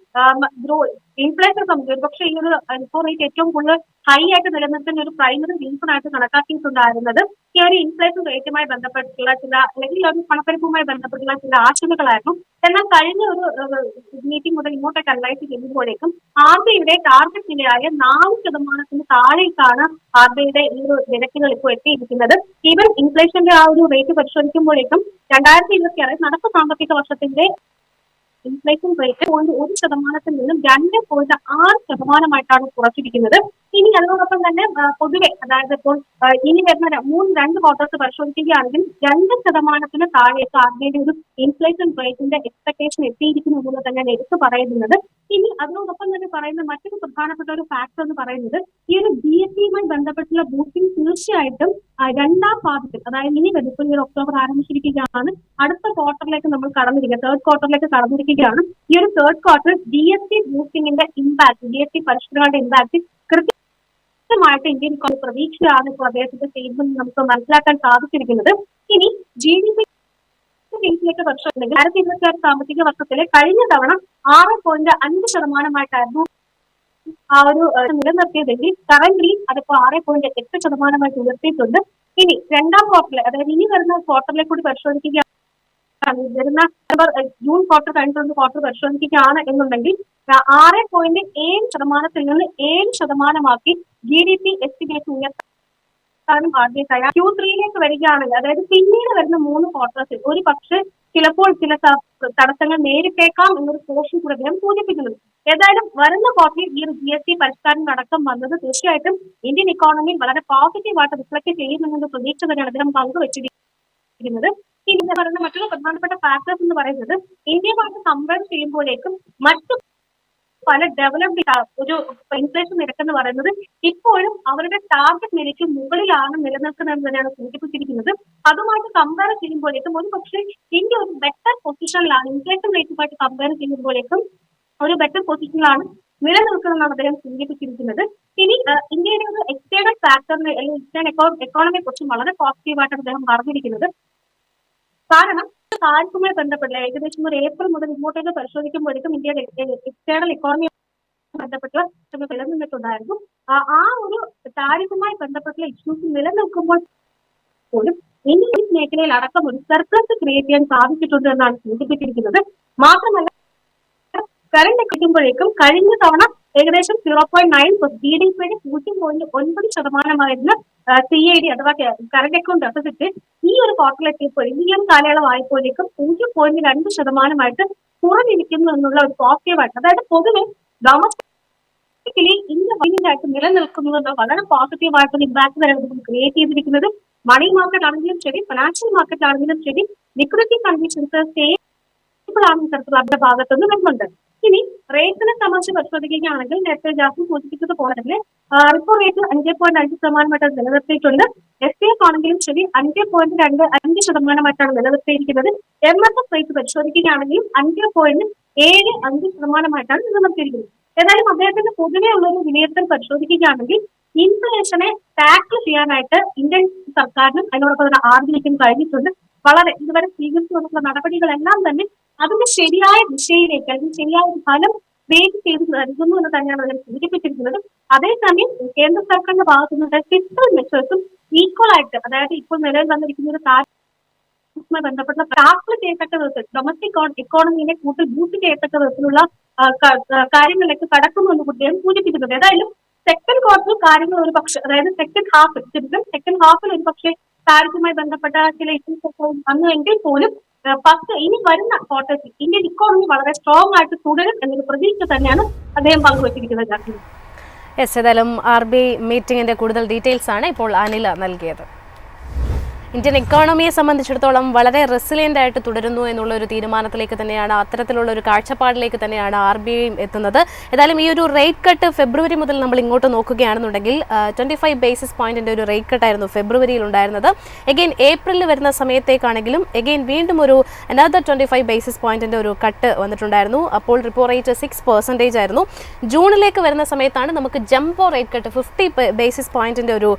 ഇൻഫ്ലേഷൻ സംബന്ധിച്ച് പക്ഷേ ഈ ഒരു റിപ്പോ റേറ്റ് ഏറ്റവും കൂടുതൽ ഹൈ ആയിട്ട് നിലനിർത്തുന്ന ഒരു പ്രൈമറി റീസൺ ആയിട്ട് കണക്കാക്കിയിട്ടുണ്ടായിരുന്നത് ഈ ഒരു ഇൻഫ്ലേഷൻ റേറ്റുമായി ബന്ധപ്പെട്ടുള്ള ചില അല്ലെങ്കിൽ ഒരു പണപ്പെരുപ്പുമായി ബന്ധപ്പെട്ടുള്ള ചില ആശങ്കകളായിരുന്നു. എന്നാൽ കഴിഞ്ഞ ഒരു മീറ്റിംഗ് മുതൽ ഇങ്ങോട്ടേക്ക് അനലൈസ് ചെയ്യുമ്പോഴേക്കും RBIയുടെ ടാർഗറ്റ് നിലയായ 4% താഴേക്കാണ് RBIയുടെ ഈ ഒരു നിരക്കുകൾ ഇപ്പോൾ എത്തിയിരിക്കുന്നത്. ഈവൻ ഇൻഫ്ലേഷന്റെ ആ ഒരു റേറ്റ് പരിശോധിക്കുമ്പോഴേക്കും 2026 നടപ്പ് സാമ്പത്തിക വർഷത്തിന്റെ ഇൻഫ്ലേഷൻ റേറ്റ് 1% നിന്നും 2.6% കുറച്ചിരിക്കുന്നത്. ഇനി അതിനോടൊപ്പം തന്നെ പൊതുവെ അതായത് ഇപ്പോൾ ഇനി വരുന്ന 2 ക്വാർട്ടേഴ്സ് പരിശോധിക്കുകയാണെങ്കിൽ 2% താഴേക്ക് RBIയുടെ ഒരു ഇൻഫ്ലേഷൻ റേറ്റിന്റെ എക്സ്പെക്ടേഷൻ എത്തിയിരിക്കുന്നു എന്നുള്ളത് തന്നെയാണ് എടുത്തു പറയുന്നത്. ഇനി അതിനോടൊപ്പം തന്നെ പറയുന്ന മറ്റൊരു പ്രധാനപ്പെട്ട ഒരു ഫാക്ടർ എന്ന് പറയുന്നത് ഈ ഒരു GSTയുമായി ബന്ധപ്പെട്ടുള്ള ബൂസ്റ്റിംഗ് തീർച്ചയായിട്ടും രണ്ടാം പാദത്തിൽ, അതായത് ഇനി വരുമ്പോൾ ഈ ഒക്ടോബർ ആരംഭിച്ചിരിക്കുകയാണ്, അടുത്ത ക്വാർട്ടറിലേക്ക് നമ്മൾ തേർഡ് ക്വാർട്ടറിലേക്ക് കടന്നിരിക്കുകയാണ്. ഈ ഒരു തേർഡ് ക്വാർട്ടർ GST ബൂസ്റ്റിംഗിന്റെ ഇമ്പാക്ട്, GST പരിഷ്കരണങ്ങളുടെ ഇമ്പാക്ട് കൃത്യമായിട്ട് ഇന്ത്യൻ പ്രതീക്ഷയാണ് ഇപ്പോൾ അദ്ദേഹത്തിന്റെ സ്റ്റേറ്റ്മെന്റ് നമുക്ക് മനസ്സിലാക്കാൻ സാധിച്ചിരിക്കുന്നത്. ഇനി GDP കേസിലേക്ക് വർഷമുണ്ടെങ്കിൽ 2026 സാമ്പത്തിക വർഷത്തിലെ കഴിഞ്ഞ തവണ 6.5% ആ ഒരു നിലനിർത്തിയതെങ്കിൽ കറന്റ്ലി അതിപ്പോ 6.8% ഉയർത്തിയിട്ടുണ്ട്. ഇനി രണ്ടാം ക്വാർട്ടറിലെ, അതായത് ഇനി വരുന്ന ക്വാർട്ടറിലെ കൂടി പരിശോധിക്കുകയാണ്, വരുന്ന ജൂൺ ക്വാർട്ടർ കഴിഞ്ഞിട്ടുള്ള ക്വാർട്ടർ പരിശോധിക്കുകയാണ് എന്നുണ്ടെങ്കിൽ 6.7% നിന്ന് 7% GDP എസ്റ്റിമേറ്റ് ഉയർത്താൻ RBI തയ്യാർ. Q3യിലേക്ക് വരികയാണെങ്കിൽ, അതായത് പിന്നീട് വരുന്ന 3 ക്വാർട്ടേഴ്സിൽ ഒരു പക്ഷേ ചിലപ്പോൾ ചില തടസ്സങ്ങൾ നേരിട്ടേക്കാം എന്നൊരു പോഷൻ കൂടെ അദ്ദേഹം സൂചിപ്പിക്കുന്നത്. ഏതായാലും വരുന്ന ക്വാർട്ടറിൽ ഈ ഒരു GST പരിഷ്കാരം അടക്കം വന്നത് തീർച്ചയായിട്ടും ഇന്ത്യൻ ഇക്കോണമിയിൽ വളരെ പോസിറ്റീവായിട്ട് റിഫ്ലക്ട് ചെയ്യുമെന്നൊരു പ്രതീക്ഷ തന്നെയാണ് അദ്ദേഹം പങ്കുവച്ചിരിക്കുന്നത്. ഇനി പറയുന്ന മറ്റൊരു പ്രധാനപ്പെട്ട ഫാക്ടേഴ്സ് എന്ന് പറയുന്നത് ഇന്ത്യയുമായിട്ട് കമ്പയർ ചെയ്യുമ്പോഴേക്കും മറ്റു പല ഡെവലപ്ഡ് ഒരു ഇൻഫ്ലേഷൻ നിരക്കെന്ന് പറയുന്നത് ഇപ്പോഴും അവരുടെ ടാർഗറ്റ് നിരക്ക് മുകളിലാണ് നിലനിൽക്കുന്നതെന്ന് തന്നെയാണ് സൂചിപ്പിച്ചിരിക്കുന്നത്. അതുമായിട്ട് കമ്പയർ ചെയ്യുമ്പോഴേക്കും ഒരു പക്ഷേ ഇന്ത്യ ഒരു ബെറ്റർ പൊസിഷനിലാണ്, ഇൻഫ്ലേഷൻ റേറ്റുമായിട്ട് കമ്പയർ ചെയ്യുമ്പോഴേക്കും ഒരു ബെറ്റർ പൊസിഷനിലാണ് നിലനിൽക്കുന്നതെന്നാണ് അദ്ദേഹം സൂചിപ്പിച്ചിരിക്കുന്നത്. ഇനി ഇന്ത്യയുടെ ഒരു എക്സ്റ്റേണൽ ഫാക്ടറിനെ അല്ലെങ്കിൽ എക്സ്റ്റേണൽ എക്കോണമിയെ കുറിച്ച് വളരെ പോസിറ്റീവായിട്ടാണ് അദ്ദേഹം പറഞ്ഞിരിക്കുന്നത്. കാരണം താരിഫുമായി ബന്ധപ്പെട്ട ഏകദേശം ഒരു ഏപ്രിൽ മുതൽ ഇങ്ങോട്ടേക്ക് പരിശോധിക്കുമ്പോഴേക്കും ഇന്ത്യയുടെ എക്സ്റ്റേണൽ ഇക്കോണമിയുമായി ബന്ധപ്പെട്ടുള്ള നിലനിന്നിട്ടുണ്ടായിരുന്നു. ആ ഒരു താരിഫുമായി ബന്ധപ്പെട്ടുള്ള ഇഷ്യൂസ് നിലനിൽക്കുമ്പോൾ പോലും ഇന്ത്യൻ മേഖലയിൽ അടക്കം ഒരു സർപ്ലസ് ക്രിയേറ്റ് ചെയ്യാൻ സാധിച്ചിട്ടുണ്ട് എന്നാണ് സൂചിപ്പിച്ചിരിക്കുന്നത്. മാത്രമല്ല കറന്റ് കിട്ടുമ്പോഴേക്കും കഴിഞ്ഞ തവണ ഏകദേശം 0.9 GDPയുടെ 0.9% CID അഥവാ കറന്റ് അക്കൗണ്ട് ഡെഫിസിറ്റ് ഈ ഒരു ക്വാർട്ടറിലെത്തിയപ്പോഴും ഈ ഒരു കാലയളവായപ്പോഴേക്കും 0.2% കുറഞ്ഞിരിക്കുന്നു എന്നുള്ള ഒരു പോസിറ്റീവായിട്ട്, അതായത് പൊതുവെ ഡൊമസ്റ്റിക്കലി ഇന്ത്യ വൈകിട്ടായിട്ട് നിലനിൽക്കുന്നത് വളരെ പോസിറ്റീവായിട്ടൊരു ഇമ്പാക്ട് തന്നെ ക്രിയേറ്റ് ചെയ്തിരിക്കുന്നത്. മണി മാർക്കറ്റ് ആണെങ്കിലും ശരി, ഫിനാൻഷ്യൽ മാർക്കറ്റ് ആണെങ്കിലും ശരി, ലിക്വിഡിറ്റി കണ്ടീഷൻസ് സ്റ്റേബിൾ ആണെന്ന തരത്തിൽ അവരുടെ ഭാഗത്തുനിന്ന് വരുന്നുണ്ട്. ഇനി റേറ്റിനെ സംബന്ധിച്ച് പരിശോധിക്കുകയാണെങ്കിൽ നേരത്തെ ജാസ്തി സൂചിപ്പിച്ചത് പോലെ തന്നെ റിപ്പോ റേറ്റ് 5.5% നിലനിർത്തിയിട്ടുണ്ട്. STF ആണെങ്കിലും ശരി 5.25% നിലനിർത്തിയിരിക്കുന്നത്. MSF റേറ്റ് പരിശോധിക്കുകയാണെങ്കിൽ 5.75% നിലനിർത്തിയിരിക്കുന്നത്. ഏതായാലും അദ്ദേഹത്തിന്റെ പൊതുവെ ഉള്ളൊരു വിലയിരുത്തൽ പരിശോധിക്കുകയാണെങ്കിൽ ഇൻഫ്ലേഷനെ ടാക്കിൾ ചെയ്യാനായിട്ട് ഇന്ത്യൻ സർക്കാരിനും അതിനോടൊപ്പം തന്നെ RBIക്കും കഴിഞ്ഞിട്ടുണ്ട്. വളരെ ഇതുവരെ സ്വീകരിച്ചു വന്നിട്ടുള്ള നടപടികളെല്ലാം തന്നെ അതിന്റെ ശരിയായ ദിശയിലേക്ക് അല്ലെങ്കിൽ ശരിയായ ഒരു ഫലം വെയിറ്റ് ചെയ്ത് നൽകുന്നു എന്ന് തന്നെയാണ് അതിൽ സൂചിപ്പിച്ചിരിക്കുന്നത്. അതേസമയം കേന്ദ്ര സർക്കാരിന്റെ ഭാഗത്തു നിന്നുള്ള ഫിസ്ക്കൽ മെഷേഴ്സും ഈക്വൽ ആയിട്ട്, അതായത് ഇപ്പോൾ നിലവിൽ വന്നിരിക്കുന്ന ഒരു മായി ബന്ധപ്പെട്ട ടാക്കിൾ ചെയ്യത്തക്ക വിധത്തിൽ ഡൊമസ്റ്റിക് ഇക്കോണമിയെ കൂടുതൽ ബൂസ്റ്റ് ചെയ്യത്തക്ക വിധത്തിലുള്ള കാര്യങ്ങളിലേക്ക് കടക്കുന്നു എന്ന് അദ്ദേഹം സൂചിപ്പിക്കുന്നുണ്ട്. ഏതായാലും സെക്കൻഡ് ക്വാർട്ടറിൽ കാര്യങ്ങൾ ഒരു പക്ഷേ, അതായത് സെക്കൻഡ് ഹാഫിൽ ഒരു പക്ഷേ കാര്യവുമായി ബന്ധപ്പെട്ട ചില ഇഷ്യൂസ് ഒക്കെ വന്നുവെങ്കിൽ പോലും ഇനി വരുന്ന ക്വാർട്ടേഴ്സിൽ ഇന്ത്യൻ ഇക്കോണമി വളരെ സ്ട്രോങ് ആയിട്ട് തുടരും എന്നൊരു പ്രതീക്ഷ തന്നെയാണ് അദ്ദേഹം പങ്കുവച്ചിരിക്കുന്നത്. യെസ്, ഏതായാലും RBI മീറ്റിംഗിന്റെ കൂടുതൽ ഡീറ്റെയിൽസ് ആണ് ഇപ്പോൾ അനിൽ നൽകിയത്. ഇന്ത്യൻ ഇക്കോണമിയെ സംബന്ധിച്ചിടത്തോളം വളരെ റെസിലിയൻ്റ് ആയിട്ട് തുടരുന്നു എന്നുള്ള ഒരു തീരുമാനത്തിലേക്ക് തന്നെയാണ്, അത്തരത്തിലുള്ള ഒരു കാഴ്ചപ്പാടിലേക്ക് തന്നെയാണ് RBI എത്തുന്നത്. ഏതായാലും ഈ ഒരു റേറ്റ് കട്ട് ഫെബ്രുവരി മുതൽ നമ്മൾ ഇങ്ങോട്ട് നോക്കുകയാണെന്നുണ്ടെങ്കിൽ 25 ബേസിസ് പോയിന്റിന്റെ ഒരു റേറ്റ് കട്ടായിരുന്നു ഫെബ്രുവരിയിൽ ഉണ്ടായിരുന്നത്. എഗെയിൻ ഏപ്രിലിൽ വരുന്ന സമയത്തേക്കാണെങ്കിലും എഗെയിൻ വീണ്ടും ഒരു അനദർ 25 ബേസിസ് പോയിന്റിന്റെ ഒരു കട്ട് വന്നിട്ടുണ്ടായിരുന്നു. അപ്പോൾ റിപ്പോ റേറ്റ് 6% ആയിരുന്നു. ജൂണിലേക്ക് വരുന്ന സമയത്താണ് നമുക്ക് ജംബോ റേറ്റ് കട്ട് 50 ബേസിസ് പോയിന്റിന്റെ ഒരു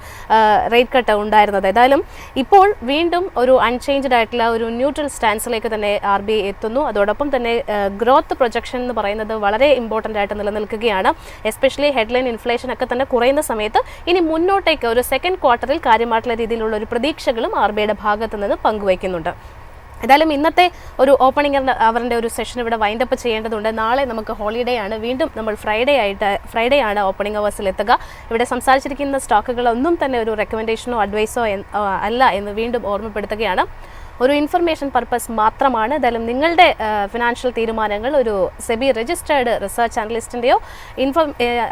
റേറ്റ് കട്ട് ഉണ്ടായിരുന്നത്. ഏതായാലും ഇപ്പോൾ വീണ്ടും ഒരു അൺചേഞ്ച്ഡ് ആയിട്ടുള്ള ഒരു ന്യൂട്രൽ സ്റ്റാൻസിലേക്ക് തന്നെ RBI എത്തുന്നു. അതോടൊപ്പം തന്നെ ഗ്രോത്ത് പ്രൊജക്ഷൻ എന്ന് പറയുന്നത് വളരെ ഇമ്പോർട്ടൻ്റ് ആയിട്ട് നിലനിൽക്കുകയാണ്. എസ്പെഷ്യലി ഹെഡ്ലൈൻ ഇൻഫ്ലേഷൻ ഒക്കെ തന്നെ കുറയുന്ന സമയത്ത് ഇനി മുന്നോട്ടേക്ക് ഒരു സെക്കൻഡ് ക്വാർട്ടറിൽ കാര്യമായിട്ടുള്ള രീതിയിലുള്ള ഒരു പ്രതീക്ഷകളും RBIയുടെ ഭാഗത്തു നിന്ന് പങ്കുവയ്ക്കുന്നുണ്ട്. ഏതായാലും ഇന്നത്തെ ഒരു ഓപ്പണിംഗ് അവറിൻ്റെ ഒരു സെഷൻ ഇവിടെ വൈൻഡപ്പ് ചെയ്യേണ്ടതുണ്ട്. നാളെ നമുക്ക് ഹോളിഡേ ആണ്. വീണ്ടും നമ്മൾ ഫ്രൈഡേ ആണ് ഓപ്പണിംഗ് അവേഴ്സിൽ എത്തുക. ഇവിടെ സംസാരിച്ചിരിക്കുന്ന സ്റ്റോക്കുകളൊന്നും തന്നെ ഒരു റെക്കമെൻഡേഷനോ അഡ്വൈസോ അല്ല എന്ന് വീണ്ടും ഓർമ്മപ്പെടുത്തുകയാണ്. ഒരു ഇൻഫർമേഷൻ പർപ്പസ് മാത്രമാണ്. ഏതായാലും നിങ്ങളുടെ ഫിനാൻഷ്യൽ തീരുമാനങ്ങൾ ഒരു സെബി രജിസ്റ്റേർഡ് റിസർച്ച് അനലിസ്റ്റിൻ്റെയോ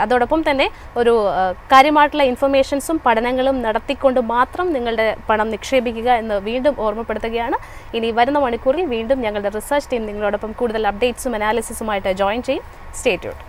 അതോടൊപ്പം തന്നെ ഒരു കാര്യമായിട്ടുള്ള ഇൻഫർമേഷൻസും പഠനങ്ങളും നടത്തിക്കൊണ്ട് മാത്രം നിങ്ങളുടെ പണം നിക്ഷേപിക്കുക എന്ന് വീണ്ടും ഓർമ്മപ്പെടുത്തുകയാണ്. ഇനി വരുന്ന മണിക്കൂറിൽ വീണ്ടും ഞങ്ങളുടെ റിസർച്ച് ടീം നിങ്ങളോടൊപ്പം കൂടുതൽ അപ്ഡേറ്റ്സും അനാലിസിസുമായിട്ട് ജോയിൻ ചെയ്യും. Stay tuned.